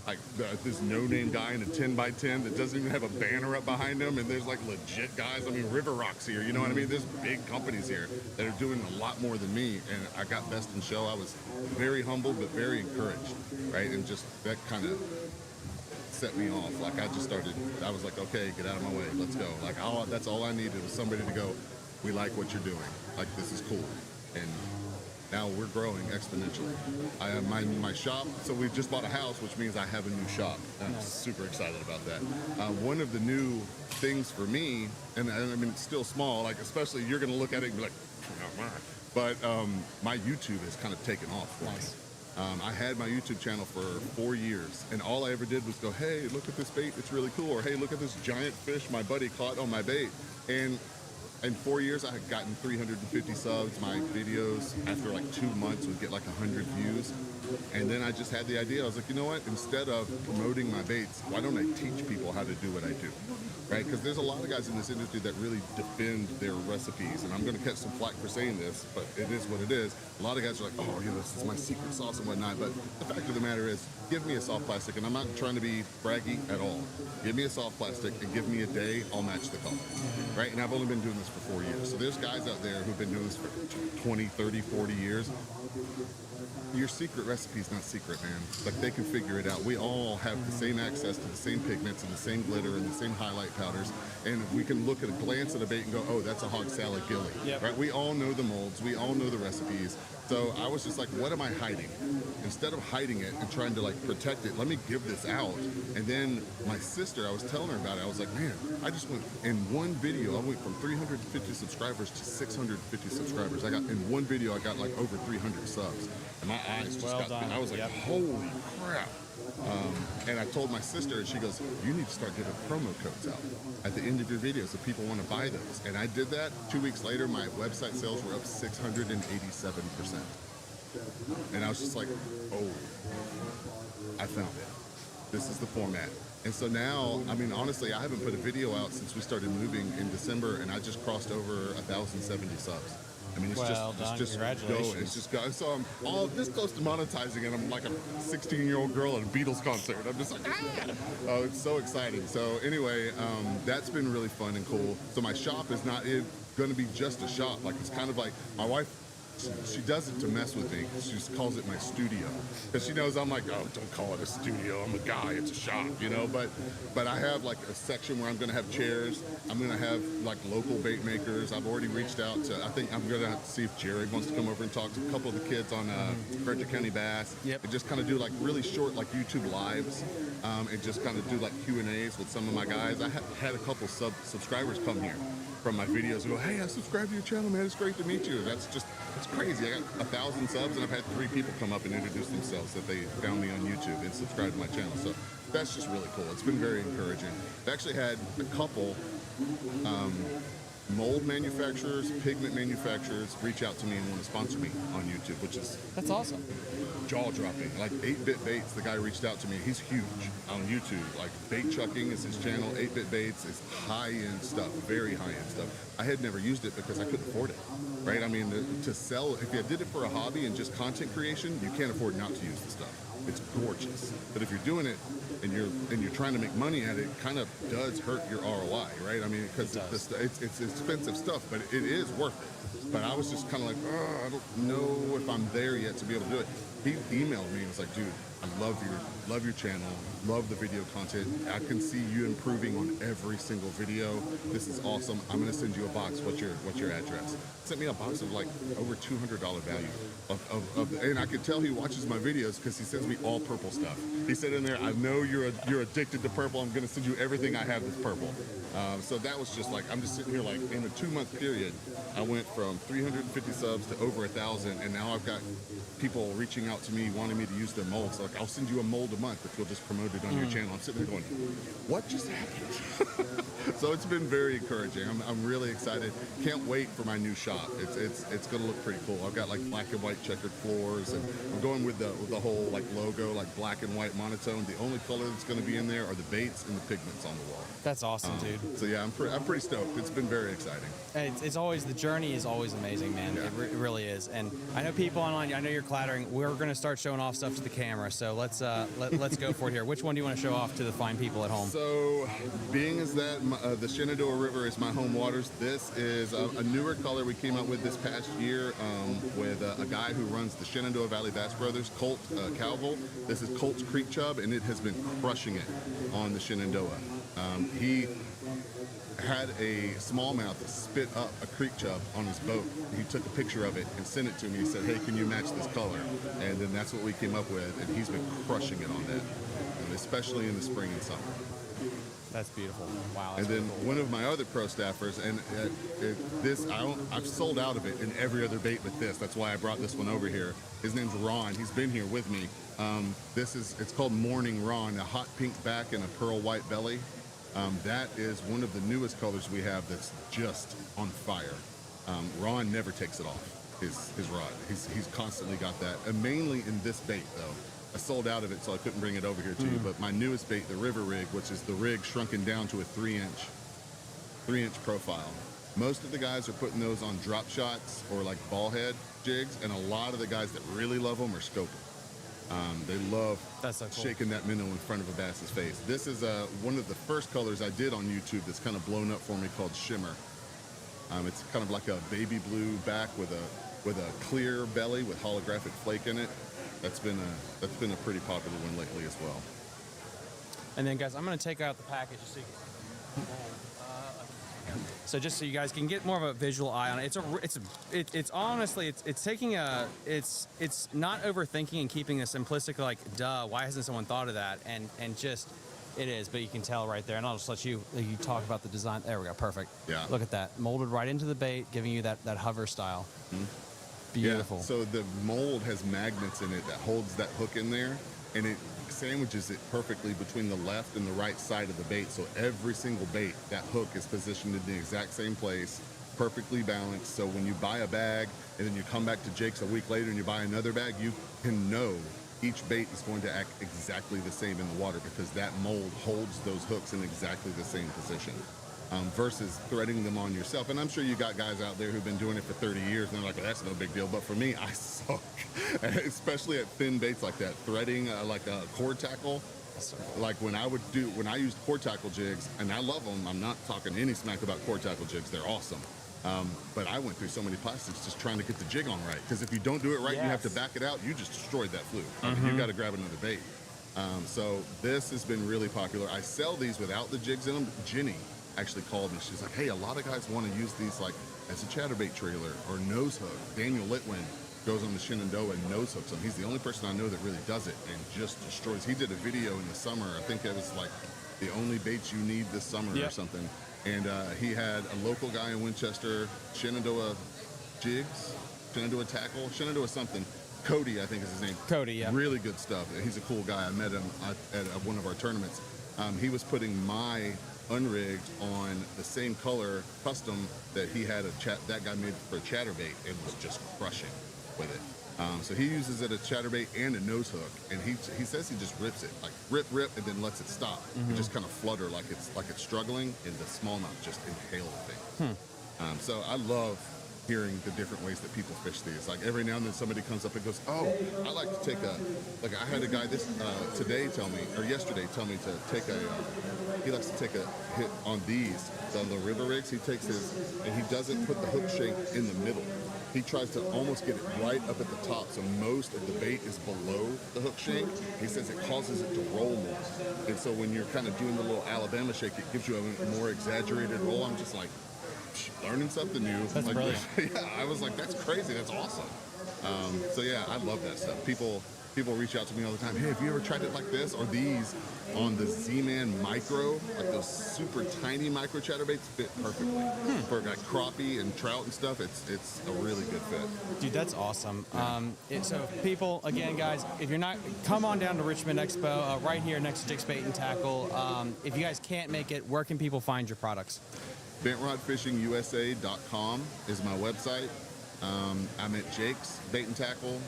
Speaker 6: Like, this no-name guy in a 10x10 that doesn't even have a banner up behind him, and there's like legit guys. I mean, River Rock's here, you know what I mean? There's big companies here that are doing a lot more than me, and I got Best in Show. I was very humbled, but very encouraged, right? And just that kind of set me off. Like, I was like, okay, get out of my way, let's go. Like, that's all I needed was somebody to go, we like what you're doing. Like, this is cool. And now we're growing exponentially. I have my shop, so we've just bought a house, which means I have a new shop. And I'm super excited about that. One of the new things for me, and I mean, it's still small, like, especially you're gonna look at it and be like, oh, but my YouTube has kind of taken off for me. I had my YouTube channel for 4 years, and all I ever did was go, hey, look at this bait, it's really cool, or hey, look at this giant fish my buddy caught on my bait. And in 4 years, I had gotten 350 subs. My videos, after like 2 months, would get like 100 views. And then I just had the idea. I was like, you know what? Instead of promoting my baits, why don't I teach people how to do what I do? Right? Because there's a lot of guys in this industry that really defend their recipes. And I'm going to catch some flack for saying this, but it is what it is. A lot of guys are like, oh, this is my secret sauce and whatnot. But the fact of the matter is, give me a soft plastic, and I'm not trying to be braggy at all. Give me a soft plastic and give me a day, I'll match the color. Right? And I've only been doing this for 4 years. So there's guys out there who've been doing this for 20, 30, 40 years. Your secret recipe is not secret, man. Like, they can figure it out. We all have the same access to the same pigments and the same glitter and the same highlight powders. And we can look at a glance at a bait and go, oh, that's a hog salad gilly. Yep. Right? We all know the molds. We all know the recipes. So I was just like, what am I hiding? Instead of hiding it and trying to like protect it, let me give this out. And then my sister, I was telling her about it. I was like, man, I just went in one video. I went from 350 subscribers to 650 subscribers. In one video, I got like over 300 subs. And my eyes just I was like, holy crap. And I told my sister, and she goes, you need to start giving promo codes out at the end of your videos if people want to buy those. And I did that. 2 weeks later, my website sales were up 687%. And I was just like, oh, I found it. This is the format. And so now, I mean, honestly, I haven't put a video out since we started moving in December, and I just crossed over 1,070 subs. I mean, it's
Speaker 1: Well done.
Speaker 6: just
Speaker 1: Congratulations.
Speaker 6: going. It's just going. So I'm all this close to monetizing, and I'm like a 16-year-old girl at a Beatles concert. I'm just like, ah! Oh, it's so exciting. So anyway, that's been really fun and cool. So my shop is not going to be just a shop. Like, it's kind of like my wife. She does it to mess with me. She just calls it my studio because she knows I'm like, oh, don't call it a studio. I'm a guy. It's a shop, you know. But I have like a section where I'm going to have chairs. I'm going to have like local bait makers. I've already reached out to. I think I'm going to have to see if Jared wants to come over and talk to a couple of the kids on Richmond County Bass.
Speaker 1: Yep.
Speaker 6: And just kind of do like really short like YouTube lives, and just kind of do like Q&As with some of my guys. I had a couple subscribers come here from my videos and go, hey, I subscribed to your channel, man. It's great to meet you. It's crazy. I got 1,000 subs, and I've had 3 people come up and introduce themselves that they found me on YouTube and subscribed to my channel. So that's just really cool. It's been very encouraging. I've actually had a couple mold manufacturers, pigment manufacturers reach out to me and want to sponsor me on YouTube, which is
Speaker 1: That's awesome.
Speaker 6: jaw-dropping. Like 8-Bit Baits, the guy reached out to me. He's huge on YouTube. Like Bait Chucking is his channel. 8-Bit Baits is high-end stuff, very high-end stuff. I had never used it because I couldn't afford it, right? I mean, to sell, if you did it for a hobby and just content creation, you can't afford not to use the stuff. It's gorgeous. But if you're doing it and you're trying to make money at it, it kind of does hurt your ROI, right? I mean, because it's expensive stuff, but it is worth it. But I was just kind of like, oh, I don't know if I'm there yet to be able to do it. He emailed me and was like, dude, I love your channel, love the video content. I can see you improving on every single video. This is awesome. I'm gonna send you a box. What's your address? Sent me a box of like over $200 value and I could tell he watches my videos because he sends me all purple stuff. He said in there, I know you're addicted to purple. I'm gonna send you everything I have that's purple. So that was just like, I'm just sitting here like in a 2-month period, I went from 350 subs to over 1,000, and now I've got people reaching out to me wanting me to use their molds. So like, I'll send you a mold a month if you'll just promote it on your channel. I'm sitting there going, what just happened? So it's been very encouraging. I'm really excited. Can't wait for my new shop. It's gonna look pretty cool. I've got like black and white checkered floors, and I'm going with the whole like logo, like black and white monotone. The only color that's gonna be in there are the baits and the pigments on the wall.
Speaker 1: That's awesome, dude.
Speaker 6: So yeah, I'm pretty stoked. It's been very exciting.
Speaker 1: It's always, the journey is always amazing, man.
Speaker 6: Yeah.
Speaker 1: It really is. And I know people online, I know you're clattering. We're going to start showing off stuff to the camera. So let's go for it here. Which one do you want to show off to the fine people at home?
Speaker 6: So, being as that the Shenandoah River is my home waters, this is a newer color we came up with this past year with a guy who runs the Shenandoah Valley Bass Brothers, Colt Calville. This is Colt's Creek Chub, and it has been crushing it on the Shenandoah. He had a smallmouth spit up a creek chub on his boat. He took a picture of it and sent it to me. He said, hey, can you match this color? And then that's what we came up with, and he's been crushing it on that, and especially in the spring and summer.
Speaker 1: That's beautiful. Wow.
Speaker 6: And
Speaker 1: That's
Speaker 6: then
Speaker 1: really cool.
Speaker 6: one of my other pro staffers, and I've sold out of it in every other bait but this. That's why I brought this one over here. His name's Ron. He's been here with me. It's called Morning Ron, a hot pink back and a pearl white belly. That is one of the newest colors we have that's just on fire. Ron never takes it off, his rod. He's constantly got that. And mainly in this bait, though. I sold out of it, so I couldn't bring it over here to you. But my newest bait, the River Rig, which is the rig shrunken down to a 3-inch profile. Most of the guys are putting those on drop shots or like ball head jigs, and a lot of the guys that really love them are scoping. They love
Speaker 1: That's so cool.
Speaker 6: shaking that minnow in front of a bass's face. This is one of the first colors I did on YouTube that's kind of blown up for me, called Shimmer. It's kind of like a baby blue back with a clear belly with holographic flake in it. That's been a pretty popular one lately as well.
Speaker 1: And then, guys, I'm going to take out the package just so you can. So just so you guys can get more of a visual eye on it, it's honestly taking it's not overthinking and keeping it simplistic, like, duh, why hasn't someone thought of that? And just it is, but you can tell right there. And I'll just let you talk about the design. There we go, perfect.
Speaker 6: Yeah.
Speaker 1: Look at that, molded right into the bait, giving you that hover style.
Speaker 6: Mm-hmm.
Speaker 1: Beautiful.
Speaker 6: Yeah, so the mold has magnets in it that holds that hook in there, and it sandwiches it perfectly between the left and the right side of the bait. So every single bait, that hook is positioned in the exact same place, perfectly balanced. So when you buy a bag and then you come back to Jake's a week later and you buy another bag, you can know each bait is going to act exactly the same in the water because that mold holds those hooks in exactly the same position. Versus threading them on yourself. And I'm sure you got guys out there who've been doing it for 30 years and they're like, well, that's no big deal. But for me, I suck, especially at thin baits like that. Threading like a cord tackle, like when I used cord tackle jigs, and I love them. I'm not talking any smack about cord tackle jigs. They're awesome. But I went through so many plastics just trying to get the jig on right. Because if you don't do it right, you have to back it out. You just destroyed that fluke. I mean, you got to grab another bait. So this has been really popular. I sell these without the jigs in them. Jenny actually called me. She's like, hey, a lot of guys want to use these like as a chatterbait trailer or nose hook. Daniel Litwin goes on the Shenandoah and nose hooks them. He's the only person I know that really does it and just destroys. He did a video in the summer. I think it was like the only baits you need this summer or something. And he had a local guy in Winchester, Shenandoah jigs, Shenandoah tackle, Shenandoah something. Cody, I think is his name.
Speaker 1: Cody, yeah.
Speaker 6: Really good stuff. He's a cool guy. I met him at one of our tournaments. He was putting my unrigged on the same color custom that he had that guy made for a chatterbait and was just crushing with it. So he uses it as chatterbait and a nose hook, and he says he just rips it, like rip, and then lets it stop. It just kind of flutter like it's struggling, and the smallmouth just inhale the thing. So I love hearing the different ways that people fish these. Like every now and then somebody comes up and goes, oh, I like to take like I had a guy yesterday tell me to take he likes to take a hit on these, on the river rigs. He takes his, and he doesn't put the hook shank in the middle. He tries to almost get it right up at the top, so most of the bait is below the hook shank. He says it causes it to roll more. And so when you're kind of doing the little Alabama shake, it gives you a more exaggerated roll. I'm just like, learning something new.
Speaker 1: That's brilliant.
Speaker 6: Yeah, I was like, that's crazy. That's awesome. So yeah, I love that stuff. People reach out to me all the time. Hey, have you ever tried it like this? Or these on the Z-Man Micro, like those super tiny micro chatterbaits fit perfectly for like crappie and trout and stuff. It's a really good fit.
Speaker 1: Dude, that's awesome. So people, again, guys, if you're not, come on down to Richmond Expo, right here next to Dick's Bait and Tackle. If you guys can't make it, where can people find your products?
Speaker 6: BentRodFishingUSA.com is my website. I'm at Jake's Bait and Tackle,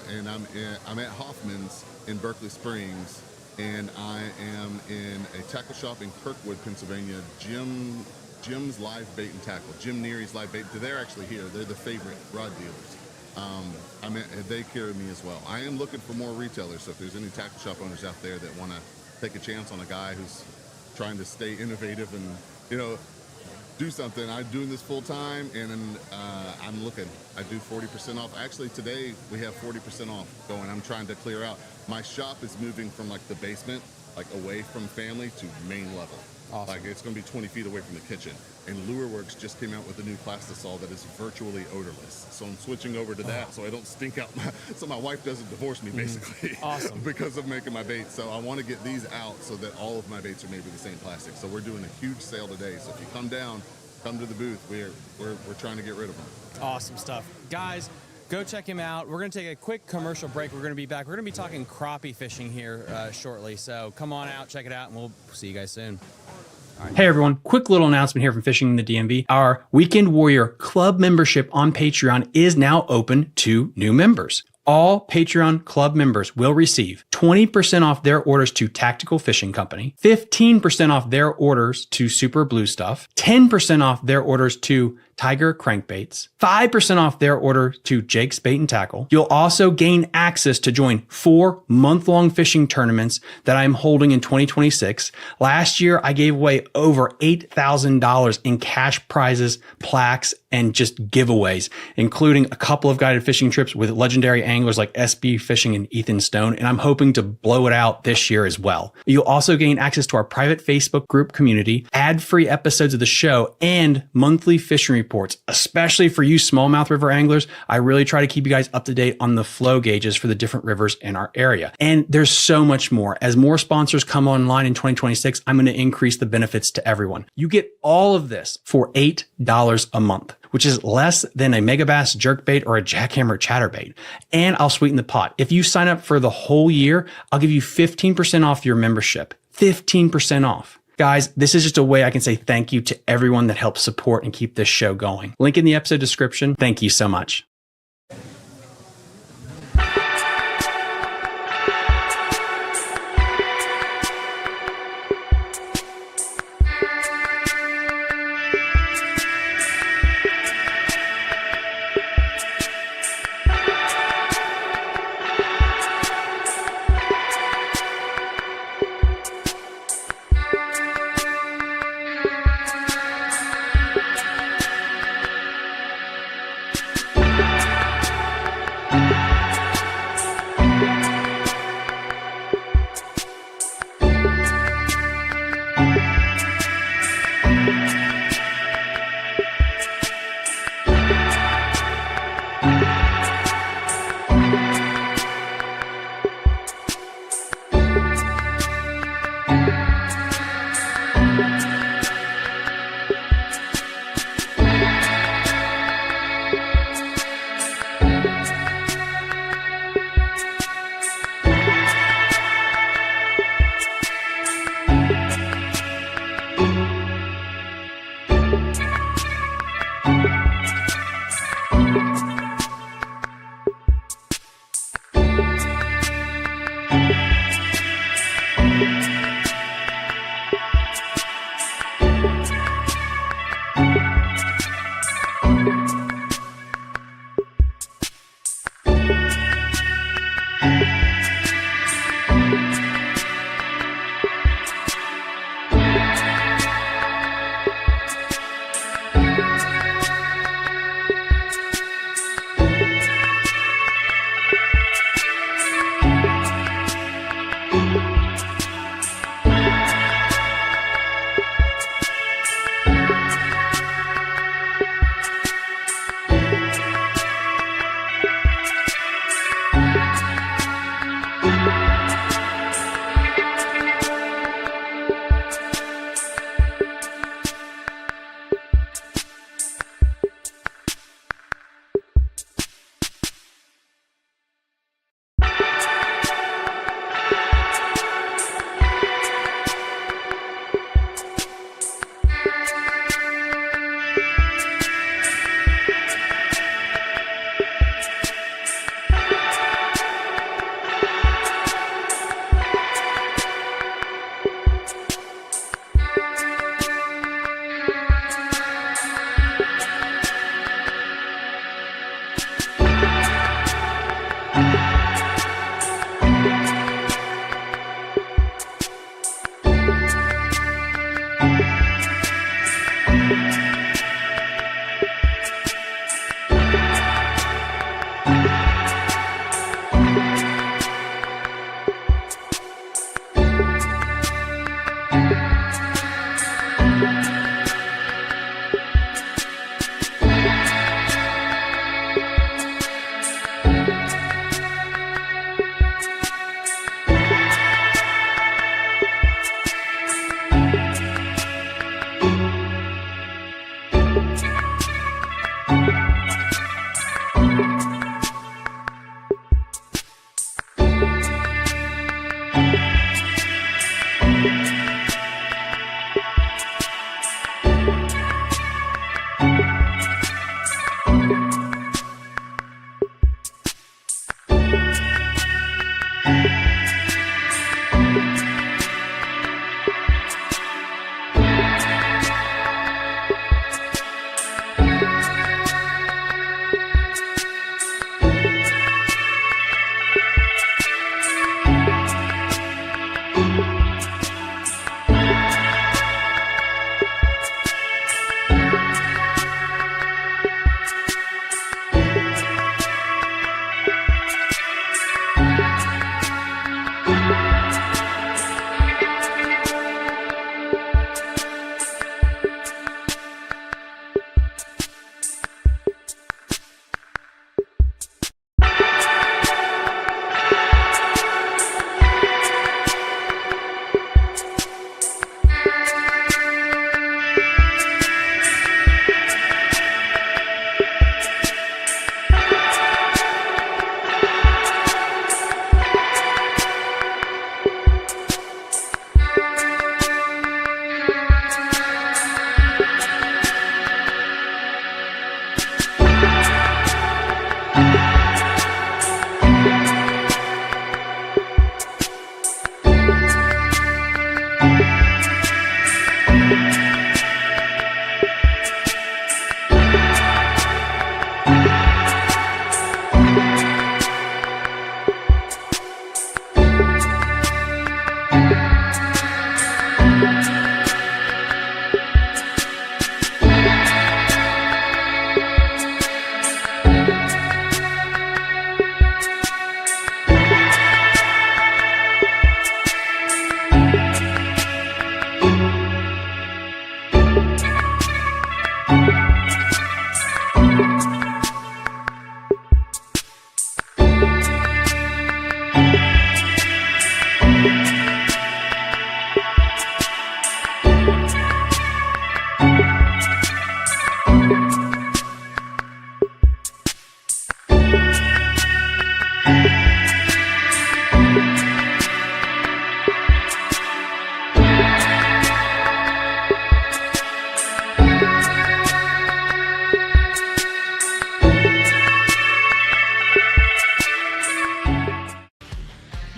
Speaker 6: and I'm at Hoffman's in Berkeley Springs, and I am in a tackle shop in Kirkwood, Pennsylvania. Jim's Live Bait and Tackle. Jim Neary's Live Bait. They're actually here. They're the favorite rod dealers. They carry me as well. I am looking for more retailers, so if there's any tackle shop owners out there that want to take a chance on a guy who's trying to stay innovative and do something. I'm doing this full time, and I'm looking. I do 40% off. Actually, today we have 40% off going. I'm trying to clear out. My shop is moving from like the basement, like away from family, to main level.
Speaker 1: Awesome.
Speaker 6: Like it's going to be 20 feet away from the kitchen. And LureWorks just came out with a new plastisol that is virtually odorless. So I'm switching over to that so I don't stink out so my wife doesn't divorce me basically.
Speaker 1: Awesome.
Speaker 6: Because of making my baits. So I want to get these out so that all of my baits are made with the same plastic. So we're doing a huge sale today. So if you come down, come to the booth. We're trying to get rid of them.
Speaker 1: Awesome stuff. Guys, go check him out. We're going to take a quick commercial break. We're going to be back. We're going to be talking crappie fishing here shortly. So come on out, check it out, and we'll see you guys soon.
Speaker 3: Hey everyone, quick little announcement here from Fishing in the DMV. Our Weekend Warrior Club membership on Patreon is now open to new members. All Patreon Club members will receive 20% off their orders to Tactical Fishing Company, 15% off their orders to Super Blue Stuff, 10% off their orders to Tiger Crankbaits, 5% off their order to Jake's Bait and Tackle. You'll also gain access to join 4 month-long fishing tournaments that I'm holding in 2026. Last year, I gave away over $8,000 in cash prizes, plaques, and just giveaways, including a couple of guided fishing trips with legendary anglers like SB Fishing and Ethan Stone, and I'm hoping to blow it out this year as well. You'll also gain access to our private Facebook group community, ad-free episodes of the show, and monthly fishing reports, especially for you smallmouth river anglers. I really try to keep you guys up to date on the flow gauges for the different rivers in our area. And there's so much more. As more sponsors come online in 2026, I'm going to increase the benefits to everyone. You get all of this for $8 a month, which is less than a megabass jerkbait or a jackhammer chatterbait. And I'll sweeten the pot. If you sign up for the whole year, I'll give you 15% off your membership. 15% off. Guys, this is just a way I can say thank you to everyone that helps support and keep this show going. Link in the episode description. Thank you so much.
Speaker 7: you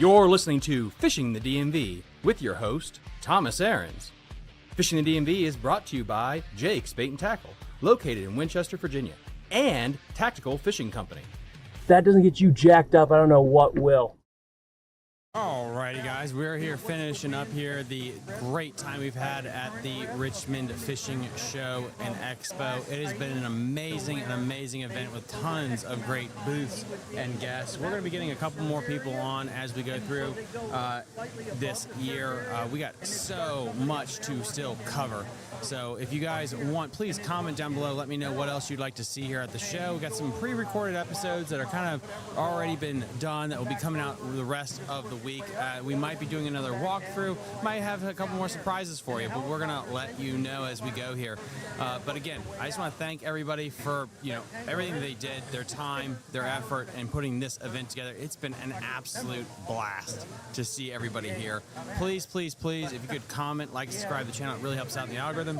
Speaker 3: You're listening to Fishing the DMV with your host, Thomas Ahrens. Fishing the DMV is brought to you by Jake's Bait and Tackle, located in Winchester, Virginia, and Tactical Fishing Company.
Speaker 5: If that doesn't get you jacked up, I don't know what will.
Speaker 1: Alrighty guys, we're here finishing up here the great time we've had at the Richmond Fishing Show and Expo. It has been an amazing event with tons of great booths and guests. We're going to be getting a couple more people on as we go through this year. We got so much to still cover. So if you guys want, please comment down below. Let me know what else you'd like to see here at the show. We got some pre-recorded episodes that are kind of already been done that will be coming out the rest of the week. We might be doing another walkthrough. Might have a couple more surprises for you, but we're gonna let you know as we go here. But again, I just want to thank everybody for everything they did, their time, their effort, and putting this event together. It's been an absolute blast to see everybody here. Please, please, please, if you could comment, like, subscribe to the channel, it really helps out in the algorithm.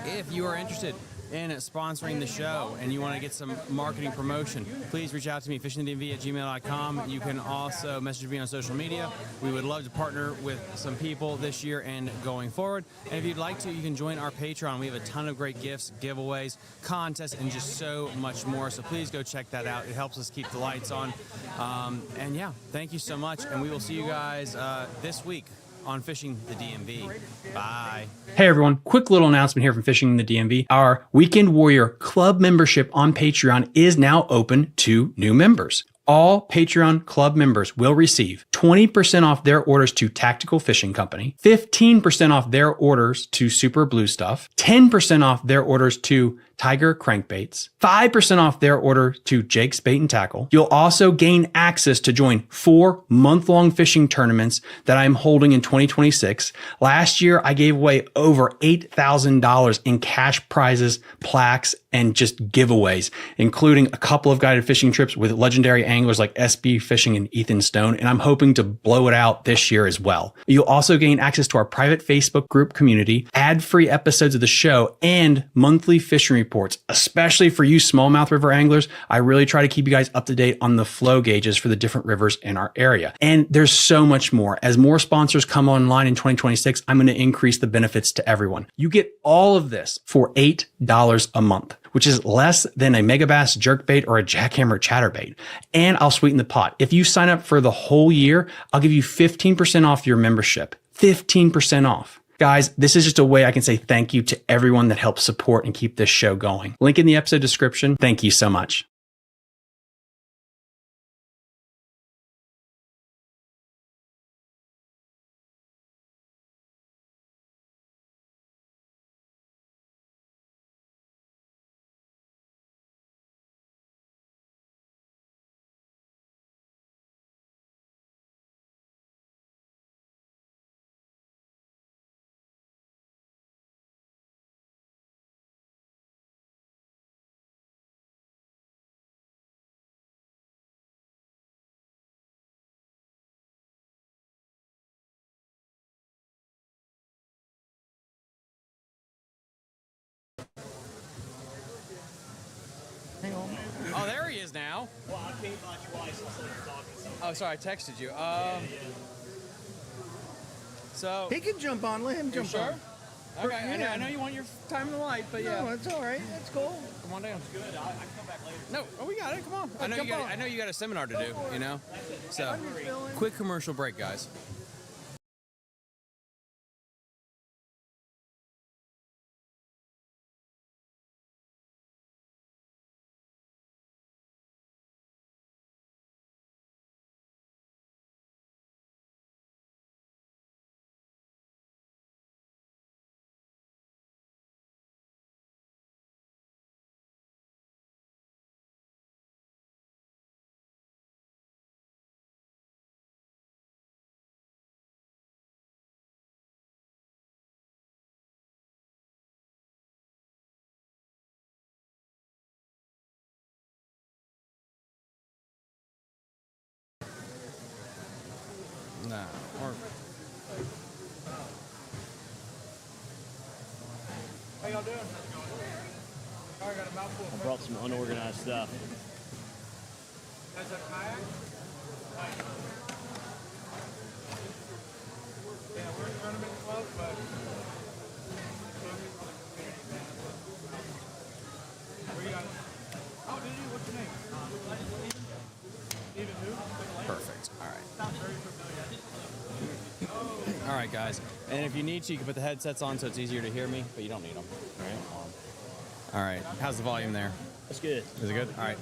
Speaker 1: If you are interested in sponsoring the show and you want to get some marketing promotion, please reach out to me, fishingthedmv@gmail.com. You can also message me on social media. We would love to partner with some people this year and going forward. And if you'd like to, you can join our Patreon. We have a ton of great gifts, giveaways, contests, and just so much more. So please go check that out. It helps us keep the lights on. And yeah, thank you so much. And we will see you guys this week on Fishing the DMV. Bye.
Speaker 3: Hey everyone, quick little announcement here from Fishing the DMV. Our Weekend Warrior Club membership on Patreon is now open to new members. All Patreon Club members will receive 20% off their orders to Tactical Fishing Company, 15% off their orders to Super Blue Stuff, 10% off their orders to Tiger Crankbaits, 5% off their order to Jake's Bait and Tackle. You'll also gain access to join 4 month-long fishing tournaments that I'm holding in 2026. Last year, I gave away over $8,000 in cash prizes, plaques, and just giveaways, including a couple of guided fishing trips with legendary anglers like SB Fishing and Ethan Stone, and I'm hoping to blow it out this year as well. You'll also gain access to our private Facebook group community, ad-free episodes of the show, and monthly fishing reports, especially for you smallmouth river anglers. I really try to keep you guys up to date on the flow gauges for the different rivers in our area. And there's so much more. As more sponsors come online in 2026, I'm going to increase the benefits to everyone. You get all of this for $8 a month, which is less than a megabass jerkbait or a jackhammer chatterbait. And I'll sweeten the pot. If you sign up for the whole year, I'll give you 15% off your membership. 15% off. Guys, this is just a way I can say thank you to everyone that helps support and keep this show going. Link in the episode description. Thank you so much.
Speaker 1: Oh, there he is now.
Speaker 7: Well, I can't watch your license instead of talking.
Speaker 1: Oh, sorry, I texted you. So,
Speaker 8: He can jump on. Let him
Speaker 1: you
Speaker 8: jump
Speaker 1: sure?
Speaker 8: on.
Speaker 1: Okay, I know you want your time in the light, but yeah.
Speaker 8: No, it's all right. That's cool.
Speaker 1: Come on down.
Speaker 7: Good. I can come back later.
Speaker 1: No, we got it. Come on. I know
Speaker 8: jump on.
Speaker 1: I know you got a seminar to do. You know. So, quick commercial break, guys. Nah.
Speaker 7: How y'all doing? I got a mouthful. I brought some unorganized stuff.
Speaker 1: That's a kayak? Perfect. All right. All right, guys. And if you need to, you can put the headsets on so it's easier to hear me, but you don't need them. All right. All right. How's the volume there?
Speaker 7: That's good.
Speaker 1: Is it good? All right.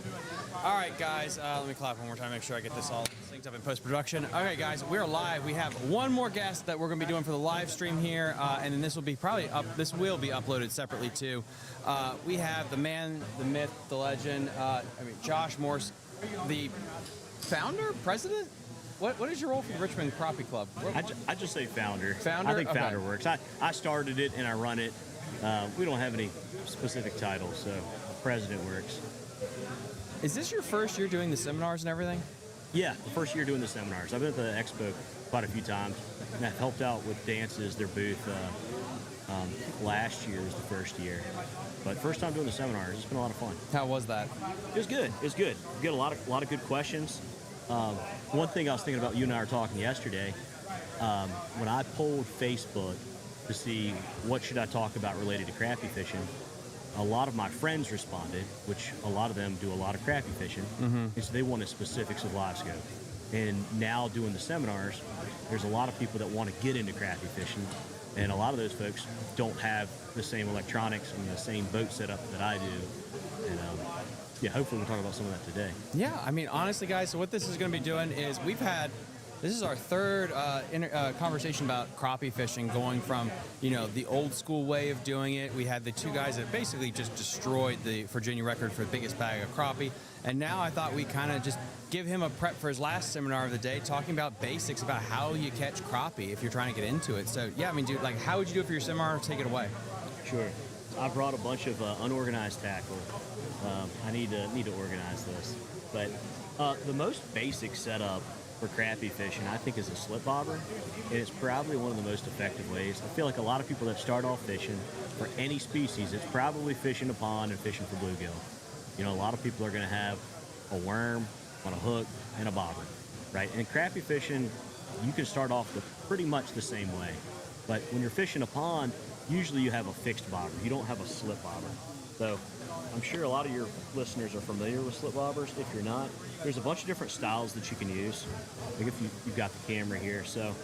Speaker 1: All right, guys. Let me clap one more time, make sure I get this all synced up in post-production. Okay, guys, we're live. We have one more guest that we're going to be doing for the live stream here, and then this will be probably up. This will be uploaded separately too. We have the man, the myth, the legend. Josh Morse, the founder, president. What is your role for the Richmond Crappie Club?
Speaker 7: I just say founder.
Speaker 1: Founder?
Speaker 7: I think
Speaker 1: Okay.
Speaker 7: founder works. I started it and I run it. We don't have any specific titles, so president works.
Speaker 1: Is this your first year doing the seminars and everything?
Speaker 7: Yeah, the first year doing the seminars. I've been at the expo quite a few times, and I've helped out with Dances, their booth. Last year was the first year, but first time doing the seminars. It's been a lot of fun.
Speaker 1: How was that?
Speaker 7: It was good. It was good. We get a lot of good questions. One thing I was thinking about, you and I were talking yesterday, when I polled Facebook to see what should I talk about related to crappie fishing, a lot of my friends responded, which a lot of them do a lot of crappie fishing, and so they wanted specifics of live scope. And now doing the seminars, there's a lot of people that want to get into crappie fishing, and a lot of those folks don't have the same electronics and the same boat setup that I do. And yeah, hopefully we'll talk about some of that today.
Speaker 1: Yeah, I mean, honestly, guys, so what this is going to be doing is this is our third conversation about crappie fishing, going from, the old school way of doing it. We had the two guys that basically just destroyed the Virginia record for the biggest bag of crappie. And now I thought we kind of just give him a prep for his last seminar of the day, talking about basics about how you catch crappie if you're trying to get into it. So, yeah, I mean, dude, how would you do it for your seminar? Take it away.
Speaker 7: Sure. I brought a bunch of unorganized tackle. I need to organize this. But the most basic setup for crappie fishing, I think, is a slip bobber, and it's probably one of the most effective ways. I feel like a lot of people that start off fishing for any species, it's probably fishing a pond and fishing for bluegill. A lot of people are going to have a worm on a hook and a bobber, right? And crappie fishing, you can start off with pretty much the same way. But when you're fishing a pond, usually you have a fixed bobber. You don't have a slip bobber. So I'm sure a lot of your listeners are familiar with slip bobbers. If you're not, there's a bunch of different styles that you can use. Like if you've got the camera here. So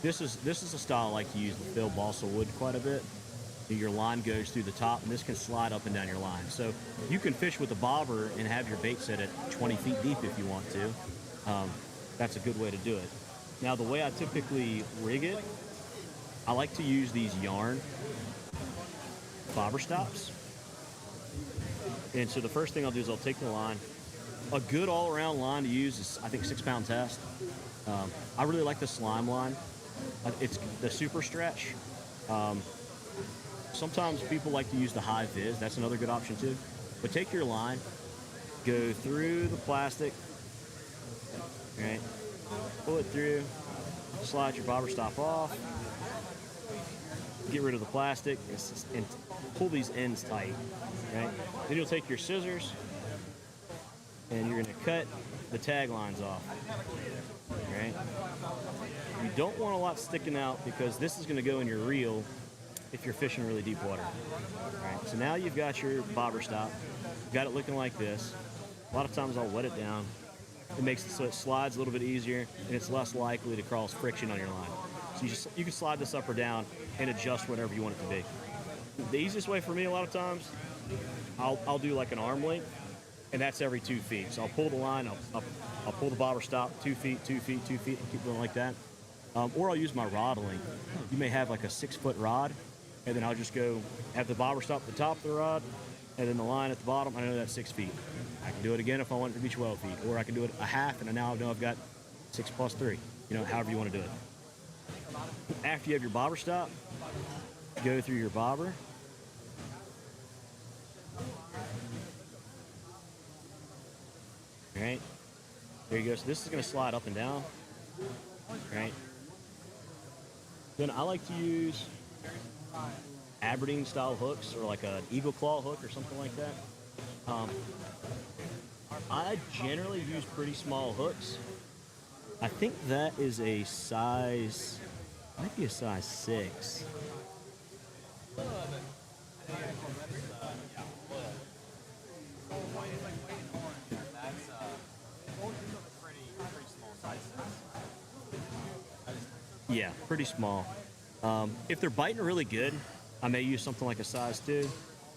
Speaker 7: this is a style I like to use with Bill balsa wood quite a bit. Your line goes through the top, and this can slide up and down your line. So you can fish with a bobber and have your bait set at 20 feet deep if you want to. That's a good way to do it. Now, the way I typically rig it, I like to use these yarn bobber stops. And so the first thing I'll do is I'll take the line. A good all-around line to use is, I think, 6-pound test. I really like the slime line. It's the super stretch. Sometimes people like to use the high vis. That's another good option too. But take your line, go through the plastic, right? Pull it through, slide your bobber stop off, get rid of the plastic, and pull these ends tight, right? Then you'll take your scissors, and you're gonna cut the tag lines off, right? You don't want a lot sticking out because this is gonna go in your reel if you're fishing really deep water. All right, so now you've got your bobber stop. You've got it looking like this. A lot of times I'll wet it down. It makes it so it slides a little bit easier, and it's less likely to cause friction on your line. So you can slide this up or down and adjust whatever you want it to be. The easiest way for me a lot of times, I'll do like an arm length, and that's every 2 feet. So I'll pull the line, I'll pull the bobber stop 2 feet, 2 feet, 2 feet, and keep going like that. Or I'll use my rod length. You may have like a 6-foot rod, and then I'll just go have the bobber stop at the top of the rod, and then the line at the bottom. I know that's 6 feet. I can do it again if I want it to be 12 feet, or I can do it a half, and now I know I've got 6 plus 3. However you want to do it. After you have your bobber stop, go through your bobber. All right, there you go. So this is going to slide up and down. All right. Then I like to use Aberdeen style hooks, or like an eagle claw hook or something like that. I generally use pretty small hooks. I think that is a size Might be a size 6. Yeah, pretty small. If they're biting really good, I may use something like a size 2.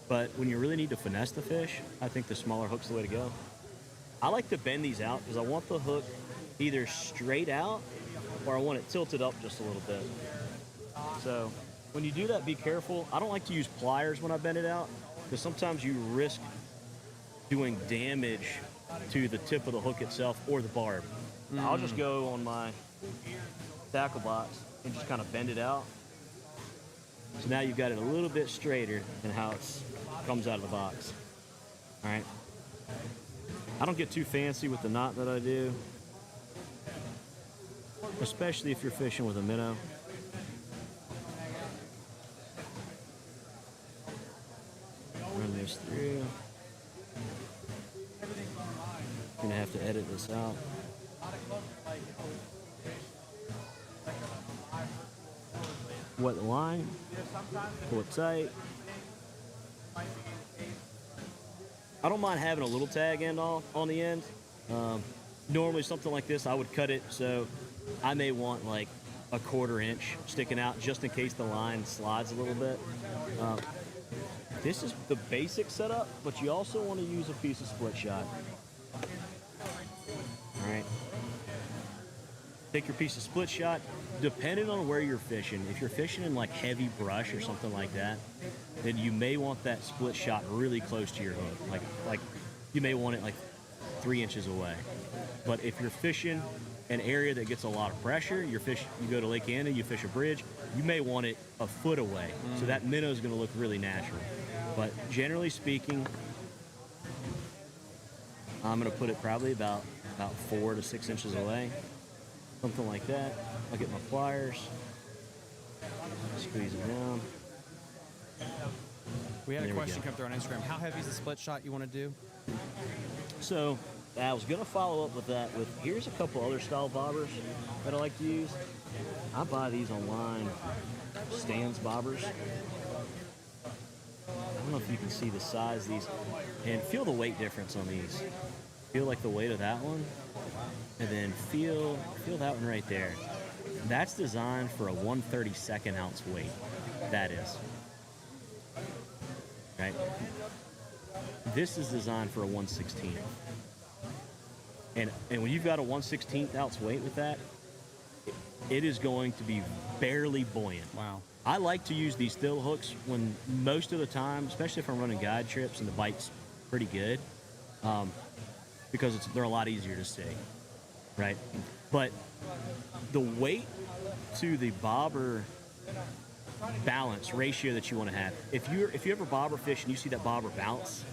Speaker 7: But when you really need to finesse the fish, I think the smaller hook's the way to go. I like to bend these out because I want the hook either straight out or I want it tilted up just a little bit. So when you do that, be careful. I don't like to use pliers when I bend it out because sometimes you risk doing damage to the tip of the hook itself or the barb. I'll just go on my tackle box and just kind of bend it out. So now you've got it a little bit straighter than how it comes out of the box. All right. I don't get too fancy with the knot that I do, especially if you're fishing with a minnow. Run this through. Gonna have to edit this out. Wet the line, pull it tight. I don't mind having a little tag end off on the end. Normally something like this, I would cut it so I may want like a 1/4 inch sticking out just in case the line slides a little bit. This is the basic setup, but you also want to use a piece of split shot. All right. Take your piece of split shot, depending on where you're fishing. If you're fishing in like heavy brush or something like that, then you may want that split shot really close to your hook. Like you may want it like 3 inches away. But if you're fishing an area that gets a lot of pressure, you go to Lake Anna, you fish a bridge, you may want it a foot away. So that minnow is going to look really natural. But generally speaking, I'm going to put it probably about 4 to 6 inches away. Something like that. I'll get my pliers, squeeze it down.
Speaker 1: We had a
Speaker 7: There we
Speaker 1: question
Speaker 7: go.
Speaker 1: come through on Instagram. How heavy is the split shot you want to do?
Speaker 7: So I was going to follow up with that with, here's a couple other style bobbers that I like to use. I buy these online, Stan's bobbers. I don't know if you can see the size of these, and feel the weight difference on these. Feel like the weight of that one, and then feel that one right there. That's designed for a 1/32 ounce weight. That is. Right? This is designed for a 1/16. And when you've got a 1/16 ounce weight with that, it is going to be barely buoyant.
Speaker 1: Wow.
Speaker 7: I like to use these still hooks when most of the time, especially if I'm running guide trips and the bite's pretty good, because they're a lot easier to see, right? But the weight to the bobber balance ratio that you want to have, if you ever bobber fish and you see that bobber bounce,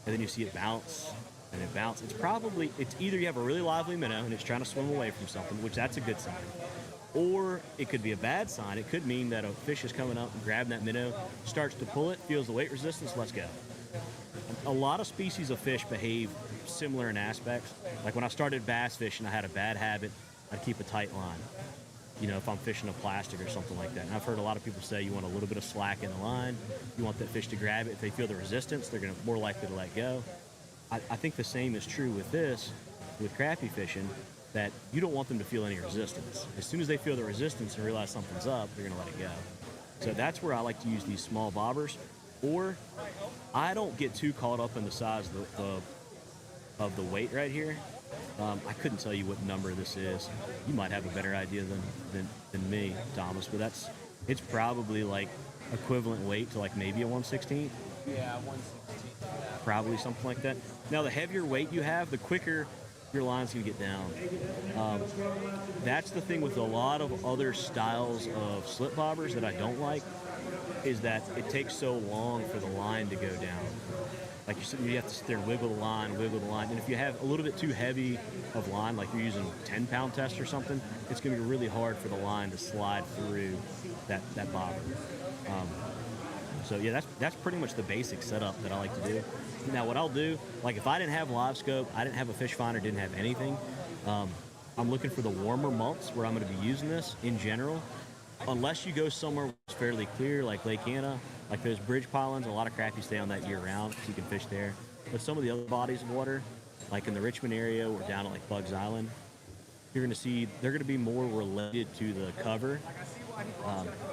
Speaker 7: and then you see it bounce and it bounce, it's either you have a really lively minnow and it's trying to swim away from something, which that's a good sign, or it could be a bad sign. It could mean that a fish is coming up and grabbing that minnow, starts to pull it, feels the weight resistance, let's go. A lot of species of fish behave similar in aspects. Like when I started bass fishing, I had a bad habit. I'd keep a tight line, if I'm fishing a plastic or something like that. And I've heard a lot of people say you want a little bit of slack in the line. You want that fish to grab it. If they feel the resistance, they're more likely to let go. I think the same is true with this, with crappie fishing, that you don't want them to feel any resistance. As soon as they feel the resistance and realize something's up, they're going to let it go. So that's where I like to use these small bobbers. Or I don't get too caught up in the size of the weight right here. I couldn't tell you what number this is. You might have a better idea than me, Thomas, but it's probably like equivalent weight to like maybe a 1/16.
Speaker 1: Yeah, 1/16.
Speaker 7: Probably something like that. Now, the heavier weight you have, the quicker your line's gonna get down. That's the thing with a lot of other styles of slip bobbers that I don't like, is that it takes so long for the line to go down. Like you have to sit there and wiggle the line. And if you have a little bit too heavy of line, like you're using 10-pound test or something, it's going to be really hard for the line to slide through that bobber. So yeah, that's pretty much the basic setup that I like to do. Now what I'll do, like if I didn't have live scope, I didn't have a fish finder, didn't have anything, I'm looking for the warmer months where I'm going to be using this in general. unless you go somewhere where it's fairly clear, like Lake Anna, like those bridge pylons, a lot of crappie stay on that year round, so you can fish there. But some of the other bodies of water, like in the Richmond area or down at like Bugs Island, you're going to see they're going to be more related to the cover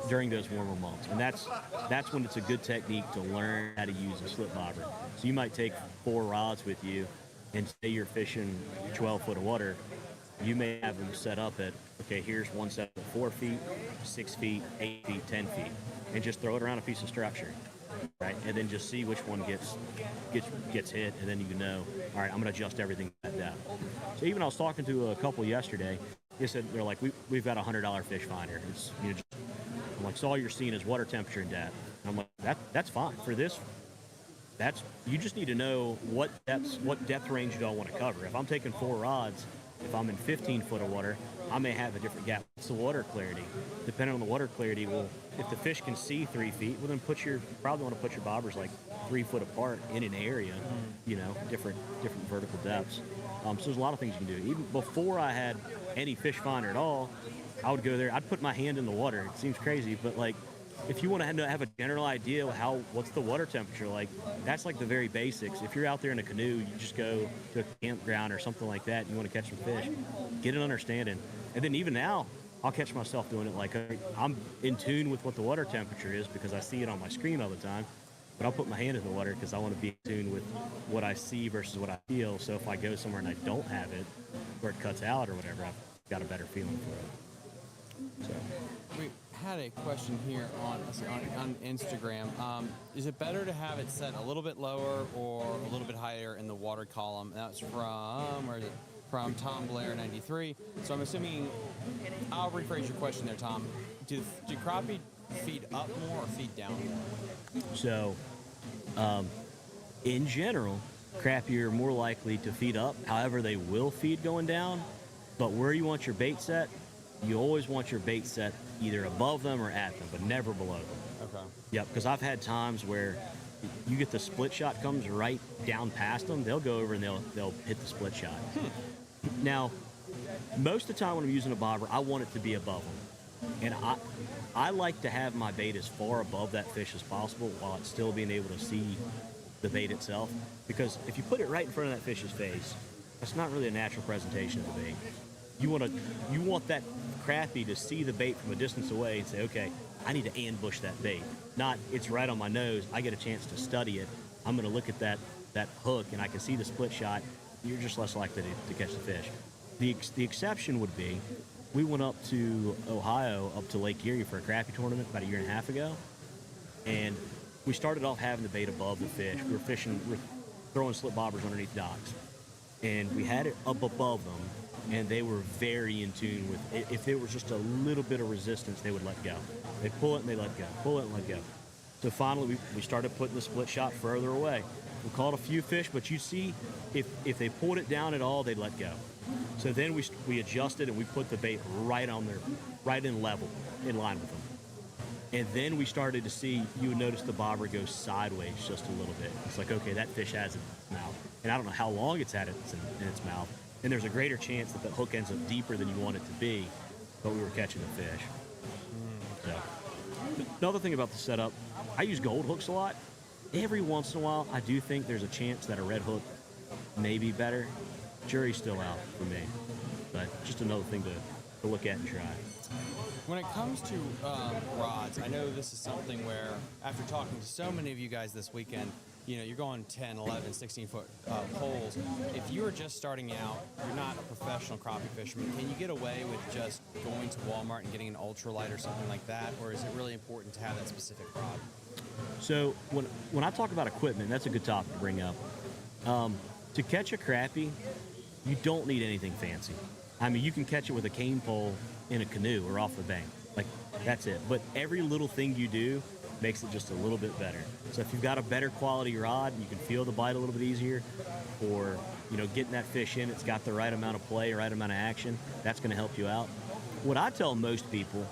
Speaker 7: during those warmer months. And that's when it's a good technique to learn how to use a slip bobber. So you might take 4 rods with you, and say you're fishing 12 foot of water, you may have them set up at, okay, here's one set at 4 feet, 6 feet, 8 feet, 10 feet, and just throw it around a piece of structure, right? And then just see which one gets hit, and then you can know, all right, I'm going to adjust everything to that depth. So even I was talking to a couple yesterday. They said they're like, we've got a $100 fish finder. It's I'm like, so all you're seeing is water temperature and depth. And I'm like, that's fine for this. You just need to know what depth range do I want to cover. If I'm taking 4 rods, if I'm in 15 foot of water, I may have a different gap. It's the water clarity. Depending on the water clarity, well, if the fish can see 3 feet, well then probably want to put your bobbers like 3 foot apart in an area, different vertical depths. So there's a lot of things you can do. Even before I had any fish finder at all, I would go there. I'd put my hand in the water. It seems crazy, but like, if you want to have a general idea of what's the water temperature like, that's like the very basics. If you're out there in a canoe, you just go to a campground or something like that, and you want to catch some fish, get an understanding. And then even now, I'll catch myself doing it like I'm in tune with what the water temperature is because I see it on my screen all the time. But I'll put my hand in the water because I want to be in tune with what I see versus what I feel. So if I go somewhere and I don't have it, or it cuts out or whatever, I've got a better feeling for it. So.
Speaker 1: We had a question here on Instagram. Is it better to have it set a little bit lower or a little bit higher in the water column? That's from Tom Blair 93. So I'm assuming, I'll rephrase your question there, Tom. Do crappie feed up more or feed down more?
Speaker 7: So, in general, crappie are more likely to feed up. However, they will feed going down. But where you want your bait set, you always want your bait set either above them or at them, but never below them.
Speaker 1: Okay.
Speaker 7: Yep, because I've had times where you get the split shot comes right down past them. They'll go over and they'll hit the split shot. Now, most of the time when I'm using a bobber, I want it to be above them. And I like to have my bait as far above that fish as possible while it's still being able to see the bait itself. Because if you put it right in front of that fish's face, that's not really a natural presentation of the bait. You want that crappie to see the bait from a distance away and say, okay, I need to ambush that bait. Not, it's right on my nose, I get a chance to study it. I'm going to look at that hook and I can see the split shot. You're just less likely to catch the fish. The exception would be, we went up to Ohio, up to Lake Erie for a crappie tournament about 1.5 years ago, and we started off having the bait above the fish. We're throwing slip bobbers underneath docks, and we had it up above them, and they were very in tune with, if there was just a little bit of resistance, they would let go. They'd pull it and they let go, pull it and let go. So finally, we started putting the split shot further away. We caught a few fish, but you see, if they pulled it down at all, they'd let go. So then we adjusted and we put the bait right in level, in line with them. And then we started to see, you would notice the bobber goes sideways just a little bit. It's like, okay, that fish has it in its mouth. And I don't know how long it's had it in its mouth. And there's a greater chance that the hook ends up deeper than you want it to be, but we were catching the fish. So, another thing about the setup, I use gold hooks a lot. Every once in a while, I do think there's a chance that a red hook may be better. Jury's still out for me, but just another thing to look at and try.
Speaker 1: When it comes to rods, I know this is something where, after talking to so many of you guys this weekend, you're going 10, 11, 16-foot poles. If you are just starting out, you're not a professional crappie fisherman, can you get away with just going to Walmart and getting an ultralight or something like that, or is it really important to have that specific rod?
Speaker 7: So when I talk about equipment, that's a good topic to bring up. To catch a crappie, you don't need anything fancy. I mean, you can catch it with a cane pole in a canoe or off the bank. Like, that's it. But every little thing you do makes it just a little bit better. So if you've got a better quality rod, you can feel the bite a little bit easier, or, getting that fish in, it's got the right amount of play, right amount of action, that's going to help you out. What I tell most people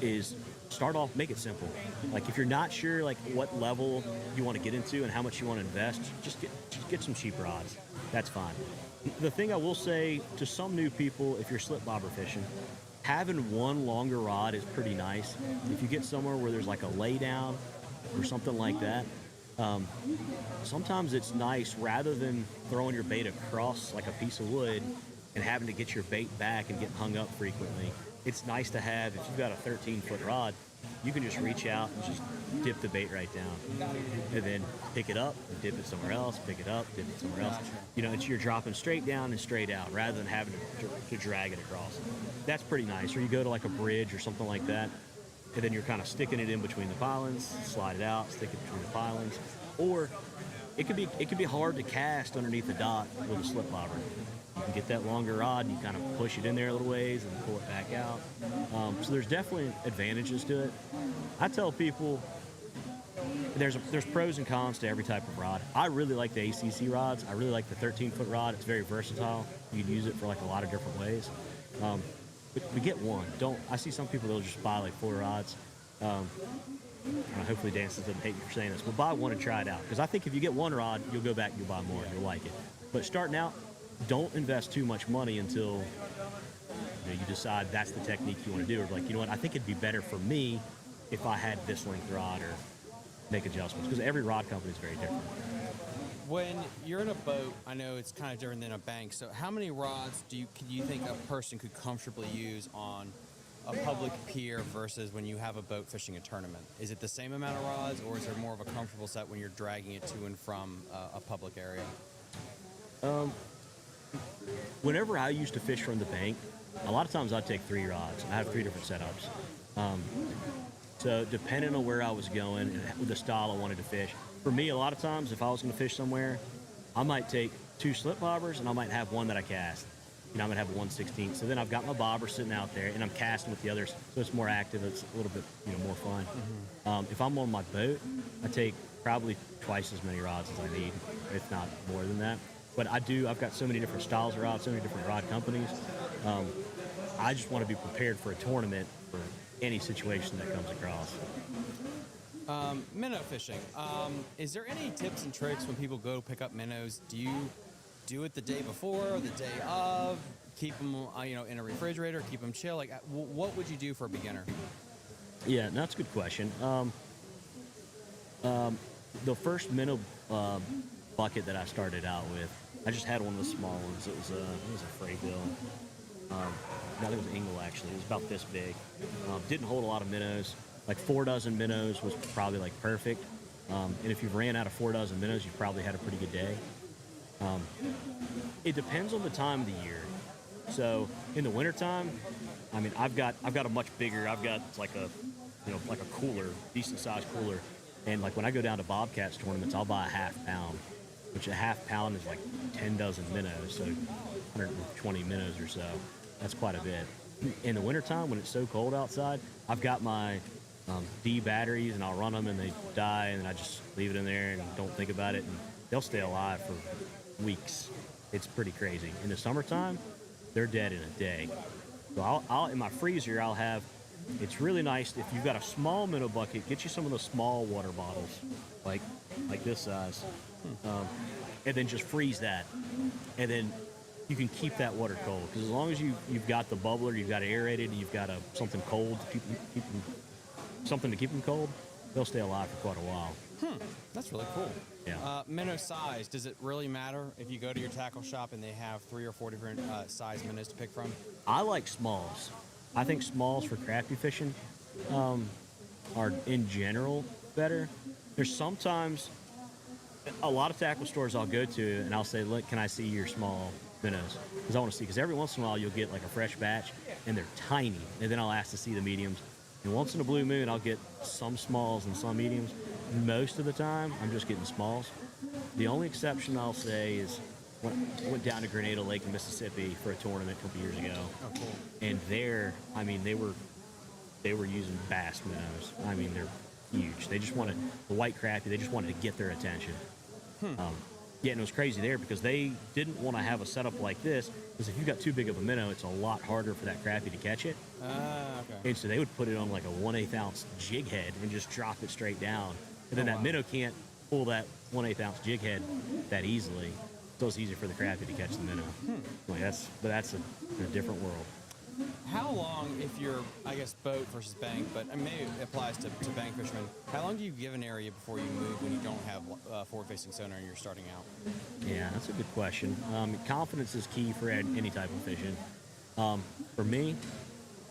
Speaker 7: is start off, make it simple. Like, if you're not sure, like, what level you want to get into and how much you want to invest, just get some cheap rods. That's fine. The thing I will say to some new people, if you're slip bobber fishing, having one longer rod is pretty nice. If you get somewhere where there's like a lay down or something like that, sometimes it's nice rather than throwing your bait across like a piece of wood and having to get your bait back and get hung up frequently. It's nice to have, if you've got a 13-foot rod, you can just reach out and just dip the bait right down. And then pick it up and dip it somewhere else, pick it up, dip it somewhere else. You know, you're dropping straight down and straight out rather than having to drag it across. That's pretty nice. Or you go to like a bridge or something like that, and then you're kind of sticking it in between the pilings, slide it out, stick it between the pilings. Or it could be hard to cast underneath the dock with a slip bobber. You can get that longer rod, and you kind of push it in there a little ways and pull it back out. So there's definitely advantages to it. I tell people there's pros and cons to every type of rod. I really like the ACC rods. I really like the 13-foot rod. It's very versatile. You can use it for like a lot of different ways. But get one. I see some people, they'll just buy like 4 rods. Hopefully Dances doesn't hate me for saying this, but buy one and try it out. Because I think if you get one rod, you'll go back and you'll buy more and you'll like it. But starting out, don't invest too much money until you decide that's the technique you want to do. Or like, you know what, I think it'd be better for me if I had this length rod, or make adjustments. Because every rod company is very different.
Speaker 1: When you're in a boat, I know it's kind of different than a bank. So how many rods do you think a person could comfortably use on a public pier versus when you have a boat fishing a tournament? Is it the same amount of rods, or is there more of a comfortable set when you're dragging it to and from a public area?
Speaker 7: Whenever I used to fish from the bank, a lot of times I'd take 3 rods. I have 3 different setups. So depending on where I was going and the style I wanted to fish, for me, a lot of times if I was going to fish somewhere, I might take 2 slip bobbers and I might have one that I cast. You know, I'm going to have a 1/16. So then I've got my bobber sitting out there and I'm casting with the others, so it's more active. It's a little bit, more fun. Mm-hmm. If I'm on my boat, I take probably twice as many rods as I need, if not more than that. But I've got so many different styles of rods, so many different rod companies. I just want to be prepared for a tournament for any situation that comes across.
Speaker 1: Minnow fishing. Is there any tips and tricks when people go pick up minnows? Do you do it the day before, the day of? Keep them, in a refrigerator? Keep them chill? Like, what would you do for a beginner?
Speaker 7: Yeah, that's a good question. The first minnow bucket that I started out with, I just had one of the small ones. It was a Freybill. No, it was an Engle actually. It was about this big. Didn't hold a lot of minnows. Like 4 dozen minnows was probably like perfect. And if you ran out of 4 dozen minnows, you probably had a pretty good day. It depends on the time of the year. So in the wintertime, I mean, I've got a much bigger. I've got like a cooler, decent sized cooler. And like when I go down to Bobcats tournaments, I'll buy a half pound, which a half pound is like 10 dozen minnows, so 120 minnows or so. That's quite a bit. In the wintertime, when it's so cold outside, I've got my D batteries, and I'll run them and they die, and I just leave it in there and don't think about it, and they'll stay alive for weeks. It's pretty crazy. In the summertime, they're dead in a day. So I'll in my freezer, I'll have. It's really nice if you've got a small minnow bucket. Get you some of the small water bottles, like this size, and then just freeze that, and then you can keep that water cold. Because as long as you've got the bubbler, you've got it aerated, you've got something cold to keep them cold, they'll stay alive for quite a while.
Speaker 1: That's really cool.
Speaker 7: Yeah.
Speaker 1: Minnow size, does it really matter if you go to your tackle shop and they have 3 or 4 different size minnows to pick from?
Speaker 7: I like smalls. I think smalls for crappie fishing are in general better. There's sometimes a lot of tackle stores I'll go to and I'll say, look, can I see your small minnows? Because I want to see, because every once in a while you'll get like a fresh batch and they're tiny, and then I'll ask to see the mediums. And once in a blue moon, I'll get some smalls and some mediums. Most of the time, I'm just getting smalls. The only exception I'll say is when I went down to Grenada Lake in Mississippi for a tournament a couple years ago.
Speaker 1: Oh, cool.
Speaker 7: And there, I mean, they were using bass minnows. I mean, they're huge. They just wanted, the white crappie, they just wanted to get their attention. Yeah, and it was crazy there because they didn't want to have a setup like this, because if you've got too big of a minnow, it's a lot harder for that crappie to catch it.
Speaker 1: Okay.
Speaker 7: And so they would put it on like a 1/8 ounce jig head and just drop it straight down. And then that minnow can't pull that 1/8 ounce jig head that easily. So it's easier for the crappie to catch the minnow. Like that's a different world.
Speaker 1: How long, if you're, I guess, boat versus bank, but I mean, maybe it applies to bank fishermen, how long do you give an area before you move when you don't have forward-facing sonar and you're starting out?
Speaker 7: Yeah, that's a good question. Confidence is key for any type of fishing. For me,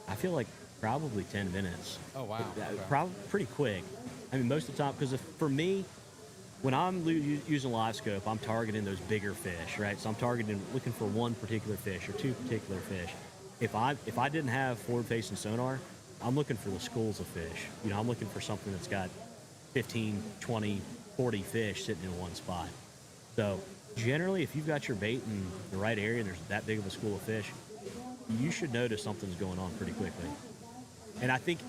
Speaker 7: I feel like probably 10 minutes.
Speaker 1: Oh, wow. Okay.
Speaker 7: Probably pretty quick. I mean, most of the time, because for me, when I'm using live scope, I'm targeting those bigger fish, right? So I'm looking for one particular fish or two particular fish. If I didn't have forward-facing sonar, I'm looking for the schools of fish. You know, I'm looking for something that's got 15, 20, 40 fish sitting in one spot. So generally, if you've got your bait in the right area and there's that big of a school of fish, you should notice something's going on pretty quickly. And I think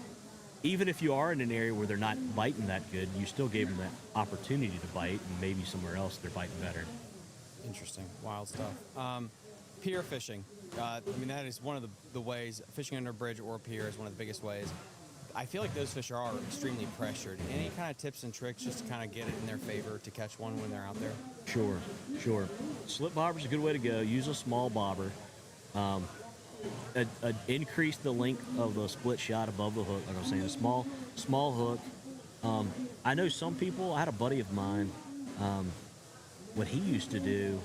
Speaker 7: even if you are in an area where they're not biting that good, you still gave them that opportunity to bite, and maybe somewhere else they're biting better.
Speaker 1: Interesting. Wild stuff. Pier fishing. I mean, that is one of the ways, fishing under a bridge or a pier is one of the biggest ways. I feel like those fish are extremely pressured. Any kind of tips and tricks just to kind of get it in their favor to catch one when they're out there?
Speaker 7: Sure. Slip bobber's a good way to go. Use a small bobber. Increase the length of the split shot above the hook. Like I was saying, a small hook. I know some people. I had a buddy of mine. What he used to do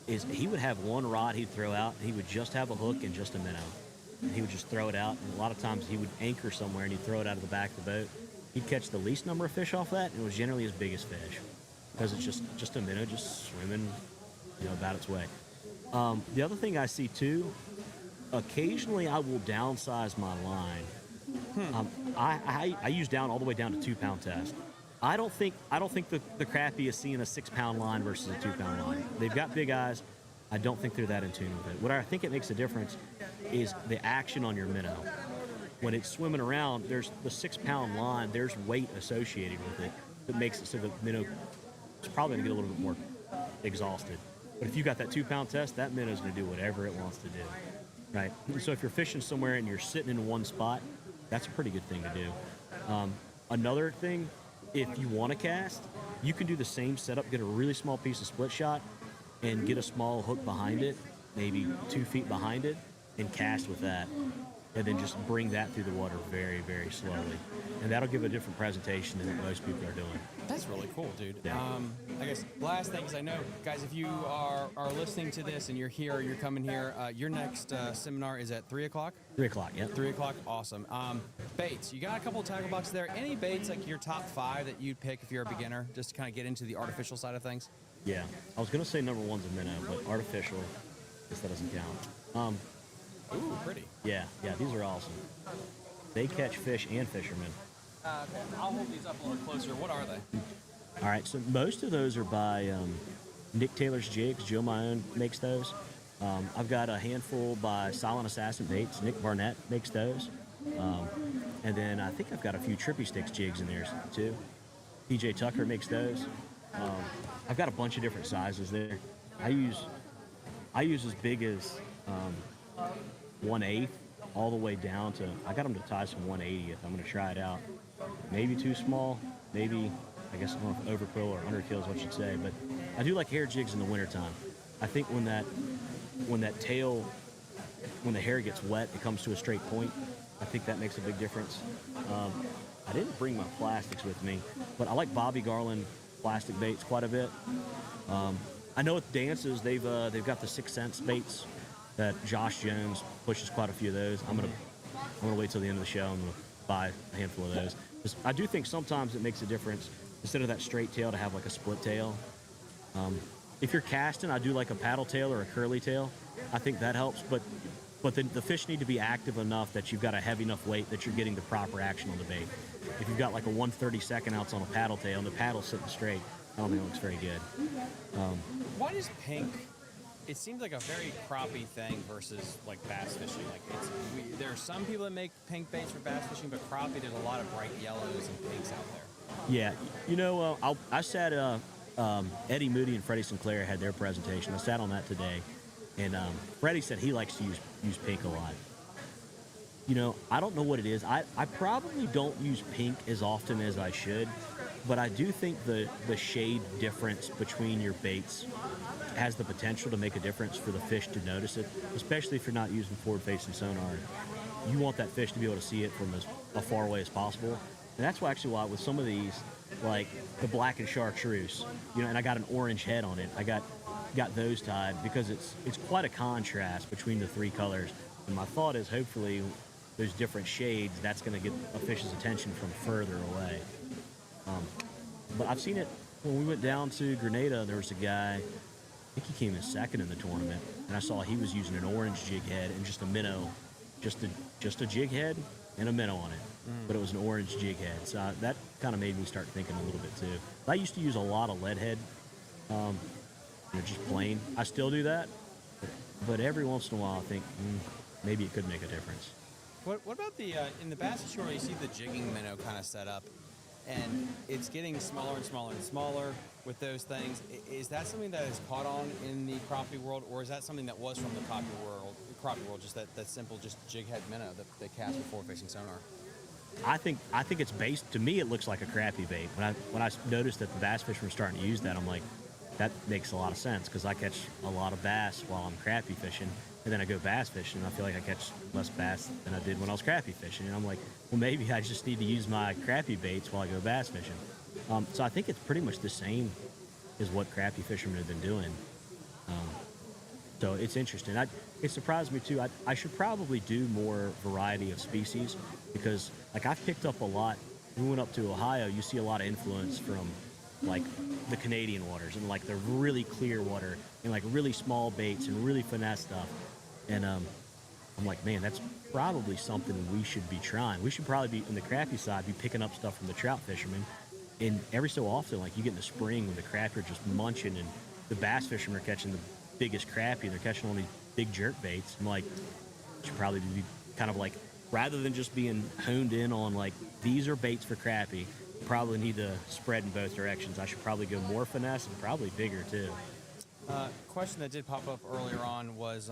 Speaker 7: is he would have one rod he'd throw out. He would just have a hook and just a minnow. And he would just throw it out. And a lot of times he would anchor somewhere and he'd throw it out of the back of the boat. He'd catch the least number of fish off that, and it was generally his biggest fish because it's just a minnow just swimming, about its way. The other thing I see too. Occasionally, I will downsize my line. I use down all the way down to 2 pound test. I don't think the crappie is seeing a 6 pound line versus a 2 pound line. They've got big eyes. I don't think they're that in tune with it. What I think it makes a difference is the action on your minnow. When it's swimming around, there's the 6 pound line. There's weight associated with it that makes it so the minnow is probably gonna get a little bit more exhausted. But if you got that 2 pound test, that minnow's gonna do whatever it wants to do. Right. So if you're fishing somewhere and you're sitting in one spot, that's a pretty good thing to do. Another thing, if you want to cast, you can do the same setup, get a really small piece of split shot and get a small hook behind it, maybe 2 feet behind it, and cast with that. And then just bring that through the water very, very slowly. And that'll give a different presentation than what most people are doing.
Speaker 1: That's really cool, dude.
Speaker 7: Yeah.
Speaker 1: I guess last thing is I know, guys, if you are listening to this and you're here, you're coming here, your next seminar is at 3 o'clock?
Speaker 7: 3 o'clock, yeah.
Speaker 1: 3 o'clock, awesome. Baits, you got a couple of tackle boxes there. Any baits like your top 5 that you'd pick if you're a beginner, just to kind of get into the artificial side of things?
Speaker 7: Yeah. I was going to say number 1's a minnow, but artificial, I guess that doesn't count.
Speaker 1: Ooh, pretty.
Speaker 7: Yeah, these are awesome. They catch fish and fishermen.
Speaker 1: Okay, I'll hold these up a little closer. What are they?
Speaker 7: All right, so most of those are by Nick Taylor's Jigs. Joe Mayon makes those. I've got a handful by Silent Assassin Baits. Nick Barnett makes those. And then I think I've got a few Trippy Sticks jigs in there too. PJ Tucker makes those. I've got a bunch of different sizes there. I use as big as 1/8 all the way down to, I got them to tie some 1/80th. I'm going to try it out. Maybe too small, maybe, I guess, I don't know if overkill or underkill is what you'd say, but I do like hair jigs in the wintertime. I think when that tail, when the hair gets wet, it comes to a straight point. I think that makes a big difference. I didn't bring my plastics with me, but I like Bobby Garland plastic baits quite a bit. I know with dances, they've got the 6 Sense baits that Josh Jones pushes quite a few of those. I'm gonna wait till the end of the show. I'm gonna buy a handful of those. I do think sometimes it makes a difference instead of that straight tail to have like a split tail. If you're casting, I do like a paddle tail or a curly tail. I think that helps, but the fish need to be active enough that you've got a heavy enough weight that you're getting the proper action on the bait. If you've got like a 1/32 ounce on a paddle tail and the paddle's sitting straight, I don't think it looks very good.
Speaker 1: Why does pink? It seems like a very crappie thing versus like bass fishing. Like there are some people that make pink baits for bass fishing, but crappie, there's a lot of bright yellows and pinks out there.
Speaker 7: Yeah, I sat. Eddie Moody and Freddie Sinclair had their presentation. I sat on that today, and Freddie said he likes to use pink a lot. I don't know what it is. I probably don't use pink as often as I should. but I do think the shade difference between your baits has the potential to make a difference for the fish to notice it, especially if you're not using forward-facing sonar. You want that fish to be able to see it from as far away as possible. And that's why actually why with some of these, like the black and chartreuse, and I got an orange head on it. I got those tied because it's quite a contrast between the three colors. And my thought is hopefully those different shades, that's going to get a fish's attention from further away. But I've seen it when we went down to Grenada. There was a guy, I think he came in second in the tournament, and I saw he was using an orange jig head and just a minnow, just a jig head and a minnow on it. But it was an orange jig head. So that kind of made me start thinking a little bit too. I used to use a lot of lead head, just plain. I still do that, but every once in a while I think maybe it could make a difference.
Speaker 1: What about the in the bass shore? You see the jigging minnow kind of set up, and it's getting smaller and smaller and smaller with those things. Is that something that is caught on in the crappie world, or is that something that was from the crappie world, just that simple just jig head minnow that cast with forward-facing sonar?
Speaker 7: I think it's based. To me, it looks like a crappie bait. When I noticed that the bass fishermen were starting to use that, I'm like, that makes a lot of sense because I catch a lot of bass while I'm crappie fishing, and then I go bass fishing, and I feel like I catch less bass than I did when I was crappie fishing. And I'm like, well, maybe I just need to use my crappie baits while I go bass fishing. So I think it's pretty much the same as what crappie fishermen have been doing. So it's interesting. It surprised me too. I should probably do more variety of species because, like, I've picked up a lot. We went up to Ohio. You see a lot of influence from, like, the Canadian waters and, like, the really clear water and, like, really small baits and really finesse stuff. And I'm like, man, that's probably something we should be trying. We should probably be, on the crappie side, be picking up stuff from the trout fishermen. And every so often, like, you get in the spring when the crappie are just munching and the bass fishermen are catching the biggest crappie and they're catching only big jerk baits. I'm like, should probably be kind of like, rather than just being honed in on, like, these are baits for crappie, probably need to spread in both directions. I should probably go more finesse and probably bigger too.
Speaker 1: Question that did pop up earlier on was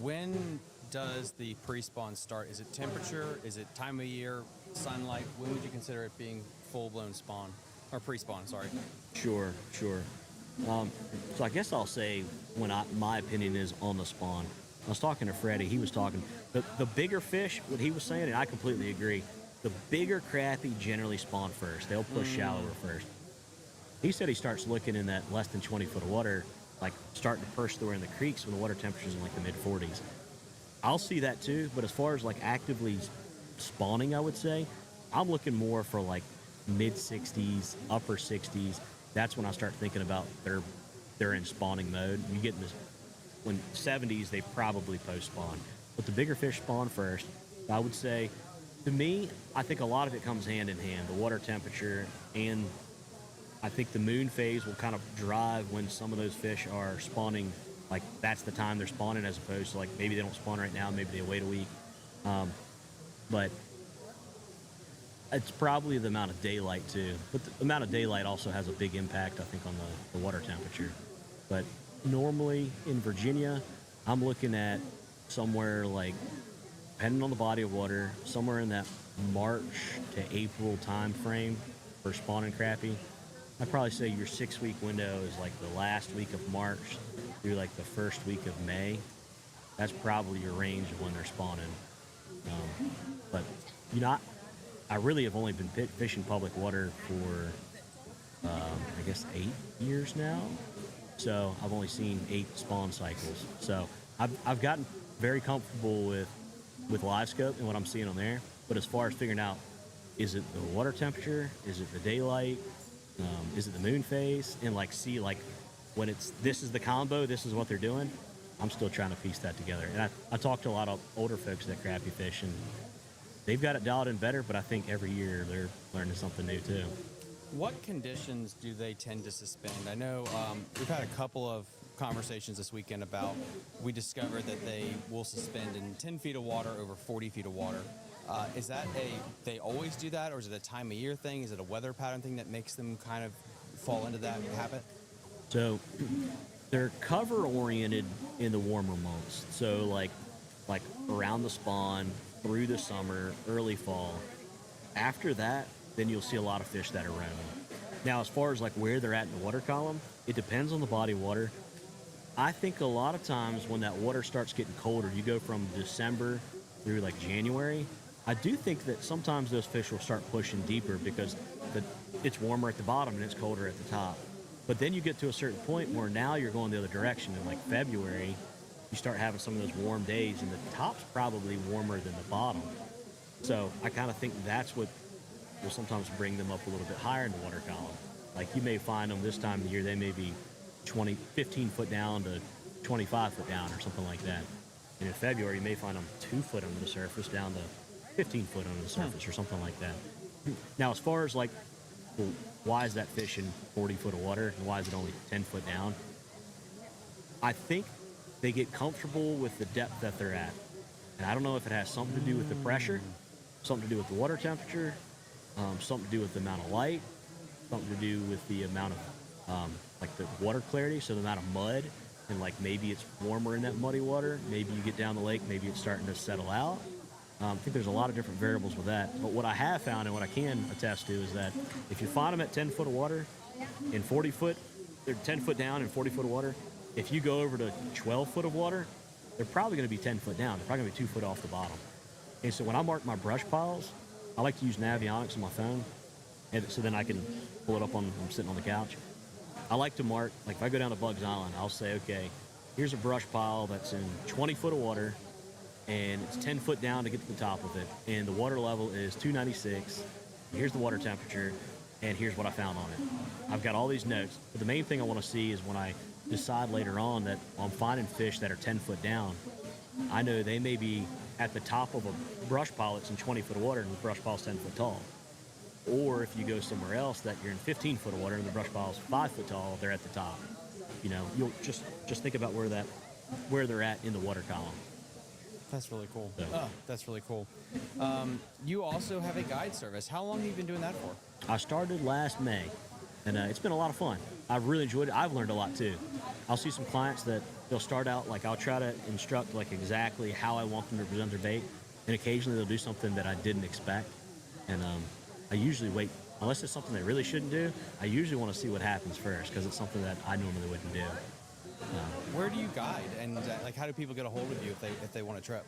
Speaker 1: when does the pre-spawn start? Is it temperature? Is it time of year? Sunlight? When would you consider it being full-blown spawn or pre-spawn? Sorry.
Speaker 7: Sure. So I guess I'll say my opinion is on the spawn. I was talking to Freddie. He was talking the bigger fish. What he was saying, and I completely agree. The bigger crappie generally spawn first. They'll push shallower first. He said he starts looking in that less than 20 foot of water, like starting to perch through in the creeks when the water temperature's in like the mid 40s. I'll see that too, but as far as like actively spawning, I would say I'm looking more for like mid 60s, upper 60s. That's when I start thinking about they're in spawning mode. You get in this when 70s, they probably post spawn, but the bigger fish spawn first. I would say, to me, I think a lot of it comes hand in hand. The water temperature, and I think the moon phase will kind of drive when some of those fish are spawning. Like, that's the time they're spawning, as opposed to, like, maybe they don't spawn right now, maybe they wait a week. But it's probably the amount of daylight too. But the amount of daylight also has a big impact, I think, on the water temperature. But normally in Virginia, I'm looking at somewhere like, depending on the body of water, somewhere in that March to April time frame for spawning crappie. I'd probably say your 6 week window is like the last week of March through like the first week of May. That's probably your range of when they're spawning. But I really have only been fishing public water for I guess 8 years now. So I've only seen 8 spawn cycles. So I've gotten very comfortable with live scope and what I'm seeing on there. But as far as figuring out, is it the water temperature? Is it the daylight? Is it the moon phase? And like see like when this is the combo, this is what they're doing. I'm still trying to piece that together. And I talked to a lot of older folks that crappie fish, and they've got it dialed in better, but I think every year they're learning something new too.
Speaker 1: What conditions do they tend to suspend? I know we've had a couple of conversations this weekend about, we discovered that they will suspend in 10 feet of water over 40 feet of water. Is that they always do that, or is it a time of year thing? Is it a weather pattern thing that makes them kind of fall into that habit?
Speaker 7: So they're cover oriented in the warmer months. So like around the spawn, through the summer, early fall. After that, then you'll see a lot of fish that are roaming. Now, as far as like where they're at in the water column, it depends on the body of water. I think a lot of times when that water starts getting colder, you go from December through like January. I do think that sometimes those fish will start pushing deeper because it's warmer at the bottom and it's colder at the top. But then you get to a certain point where now you're going the other direction. In like February, you start having some of those warm days, and the top's probably warmer than the bottom. So I kind of think that's what will sometimes bring them up a little bit higher in the water column. Like you may find them this time of the year, they may be 15 foot down to 25 foot down or something like that. And in February, you may find them 2 foot under the surface down to 15 foot under the surface or something like that. Now, as far as like, well, why is that fish in 40 foot of water and why is it only 10 foot down? I think they get comfortable with the depth that they're at. And I don't know if it has something to do with the pressure, something to do with the water temperature, something to do with the amount of light, something to do with the amount of like the water clarity, so the amount of mud, and like maybe it's warmer in that muddy water. Maybe you get down the lake, maybe it's starting to settle out. I think there's a lot of different variables with that. But what I have found and what I can attest to is that if you find them at 10 foot of water in 40 foot, they're 10 foot down in 40 foot of water. If you go over to 12 foot of water, they're probably going to be 10 foot down. They're probably going to be 2 foot off the bottom. And so when I mark my brush piles, I like to use Navionics on my phone, and so then I can pull it up I'm sitting on the couch. I like to mark, like if I go down to Bugs Island, I'll say, okay, here's a brush pile that's in 20 foot of water, and it's 10 foot down to get to the top of it, and the water level is 296. Here's the water temperature, and here's what I found on it. I've got all these notes, but the main thing I want to see is when I decide later on that I'm finding fish that are 10 foot down, I know they may be at the top of a brush pile that's in 20 foot of water and the brush pile's 10 foot tall. Or if you go somewhere else that you're in 15 foot of water and the brush pile's 5 foot tall, they're at the top. You know, you'll just think about where they're at in the water column.
Speaker 1: That's really cool.
Speaker 7: So.
Speaker 1: Oh, that's really cool. You also have a guide service. How long have you been doing that for?
Speaker 7: I started last May, and it's been a lot of fun. I've really enjoyed it. I've learned a lot too. I'll see some clients that they'll start out like I'll try to instruct like exactly how I want them to present their bait, and occasionally they'll do something that I didn't expect. And I usually wait, unless it's something they really shouldn't do. I usually want to see what happens first because it's something that I normally wouldn't do.
Speaker 1: Where do you guide, and like how do people get a hold of you if they want a trip?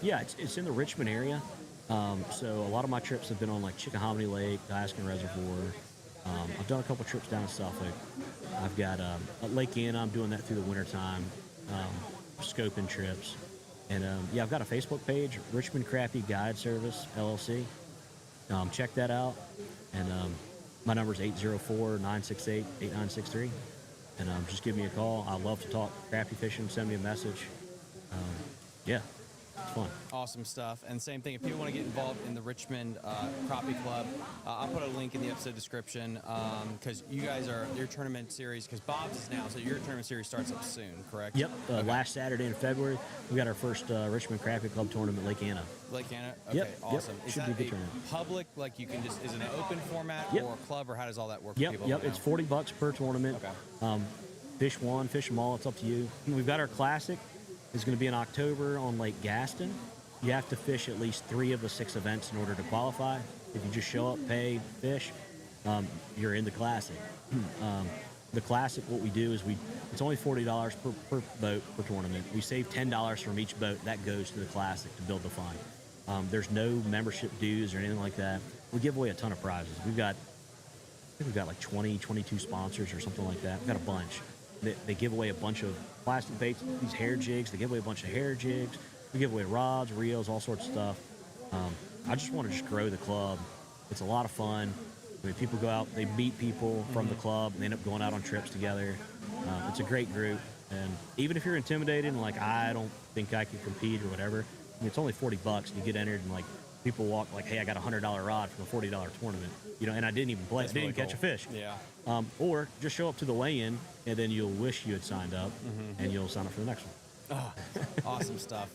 Speaker 7: Yeah, it's in the Richmond area. So a lot of my trips have been on like Chickahominy Lake, Diaskin Reservoir. I've done a couple trips down to Suffolk. I've got at Lake Anna, I'm doing that through the wintertime, scoping trips. And yeah, I've got a Facebook page, Richmond Crappie Guide Service, LLC. Check that out. And my number is 804-968-8963. And just give me a call. I love to talk crappie fishing. Send me a message. Yeah, it's fun.
Speaker 1: Awesome stuff. And same thing, if people want to get involved in the Richmond Crappie Club, I'll put a link in the episode description because you guys are, your tournament series, because Bob's is now, so your tournament series starts up soon, correct?
Speaker 7: Yep. Last Saturday in February, we got our first Richmond Crappie Club tournament, Lake Anna.
Speaker 1: Lake Anna? Okay,
Speaker 7: Yep,
Speaker 1: awesome.
Speaker 7: yep.
Speaker 1: Is
Speaker 7: Should
Speaker 1: that
Speaker 7: be a good
Speaker 1: a
Speaker 7: tournament.
Speaker 1: public, like you can just, is it an open format
Speaker 7: Yep.
Speaker 1: or a club, or how does all that work for
Speaker 7: Yep,
Speaker 1: people?
Speaker 7: yep. It's $40 per tournament.
Speaker 1: Okay.
Speaker 7: Fish one, fish them all. It's up to you. And we've got our classic. It's going to be in October on Lake Gaston. You have to fish at least 3 of the 6 events in order to qualify. If you just show up, pay, fish, you're in the classic. The classic, what we do is it's only $40 per boat per tournament. We save $10 from each boat. That goes to the classic to build the fund. There's no membership dues or anything like that. We give away a ton of prizes. I think we've got like 22 sponsors or something like that. We've got a bunch. They give away a bunch of plastic baits, these hair jigs. They give away a bunch of hair jigs. We give away rods, reels, all sorts of stuff. I just want to just grow the club. It's a lot of fun. I mean, people go out, they meet people from the club, and they end up going out on trips together. It's a great group. And even if you're intimidated and like, I don't think I can compete or whatever, I mean, it's only $40 and you get entered, and like people walk like, hey, I got a $100 rod from a $40 tournament, you know, and I didn't even play.
Speaker 1: That's
Speaker 7: I didn't
Speaker 1: really
Speaker 7: catch a
Speaker 1: cool.
Speaker 7: fish.
Speaker 1: Yeah.
Speaker 7: Or just show up to the weigh-in, and then you'll wish you had signed up, and you'll sign up for the next one.
Speaker 1: Oh, awesome stuff.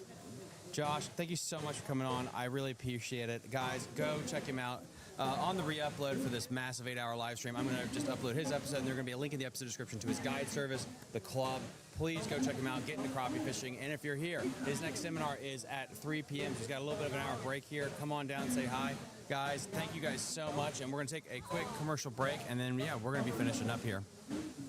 Speaker 1: Josh, thank you so much for coming on. I really appreciate it. Guys, go check him out. on the re-upload for this massive 8-hour live stream. I'm going to just upload his episode, and there's going to be a link in the episode description to his guide service, the club. Please go check him out, get into crappie fishing. And if you're here, his next seminar is at 3 p.m. So he's got a little bit of an hour break here. Come on down, say hi. Guys, thank you guys so much. And we're going to take a quick commercial break, and then, yeah, we're going to be finishing up here.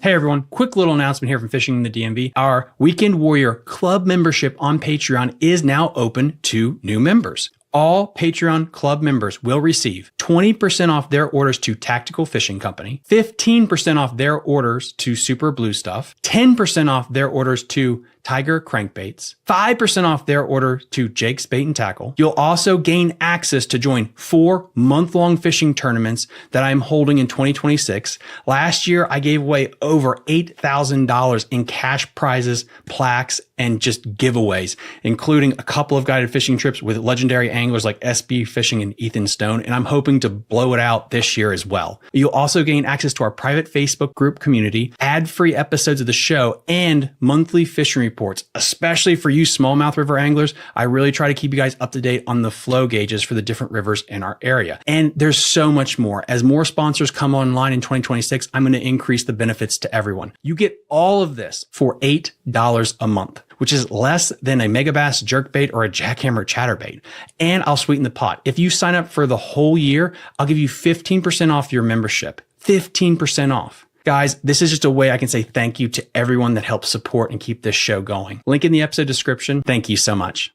Speaker 3: Hey everyone, quick little announcement here from Fishing in the DMV. Our Weekend Warrior Club membership on Patreon is now open to new members. All Patreon Club members will receive 20% off their orders to Tactical Fishing Company, 15% off their orders to Super Blue Stuff, 10% off their orders to Tiger Crankbaits, 5% off their order to Jake's Bait and Tackle. You'll also gain access to join 4 month-long fishing tournaments that I'm holding in 2026. Last year, I gave away over $8,000 in cash prizes, plaques, and just giveaways, including a couple of guided fishing trips with legendary anglers like SB Fishing and Ethan Stone, and I'm hoping to blow it out this year as well. You'll also gain access to our private Facebook group community, ad-free episodes of the show, and monthly fishing reports, especially for you smallmouth river anglers. I really try to keep you guys up to date on the flow gauges for the different rivers in our area. And there's so much more. As more sponsors come online in 2026, I'm going to increase the benefits to everyone. You get all of this for $8 a month, which is less than a megabass jerkbait or a jackhammer chatterbait. And I'll sweeten the pot. If you sign up for the whole year, I'll give you 15% off your membership. 15% off. Guys, this is just a way I can say thank you to everyone that helps support and keep this show going. Link in the episode description. Thank you so much.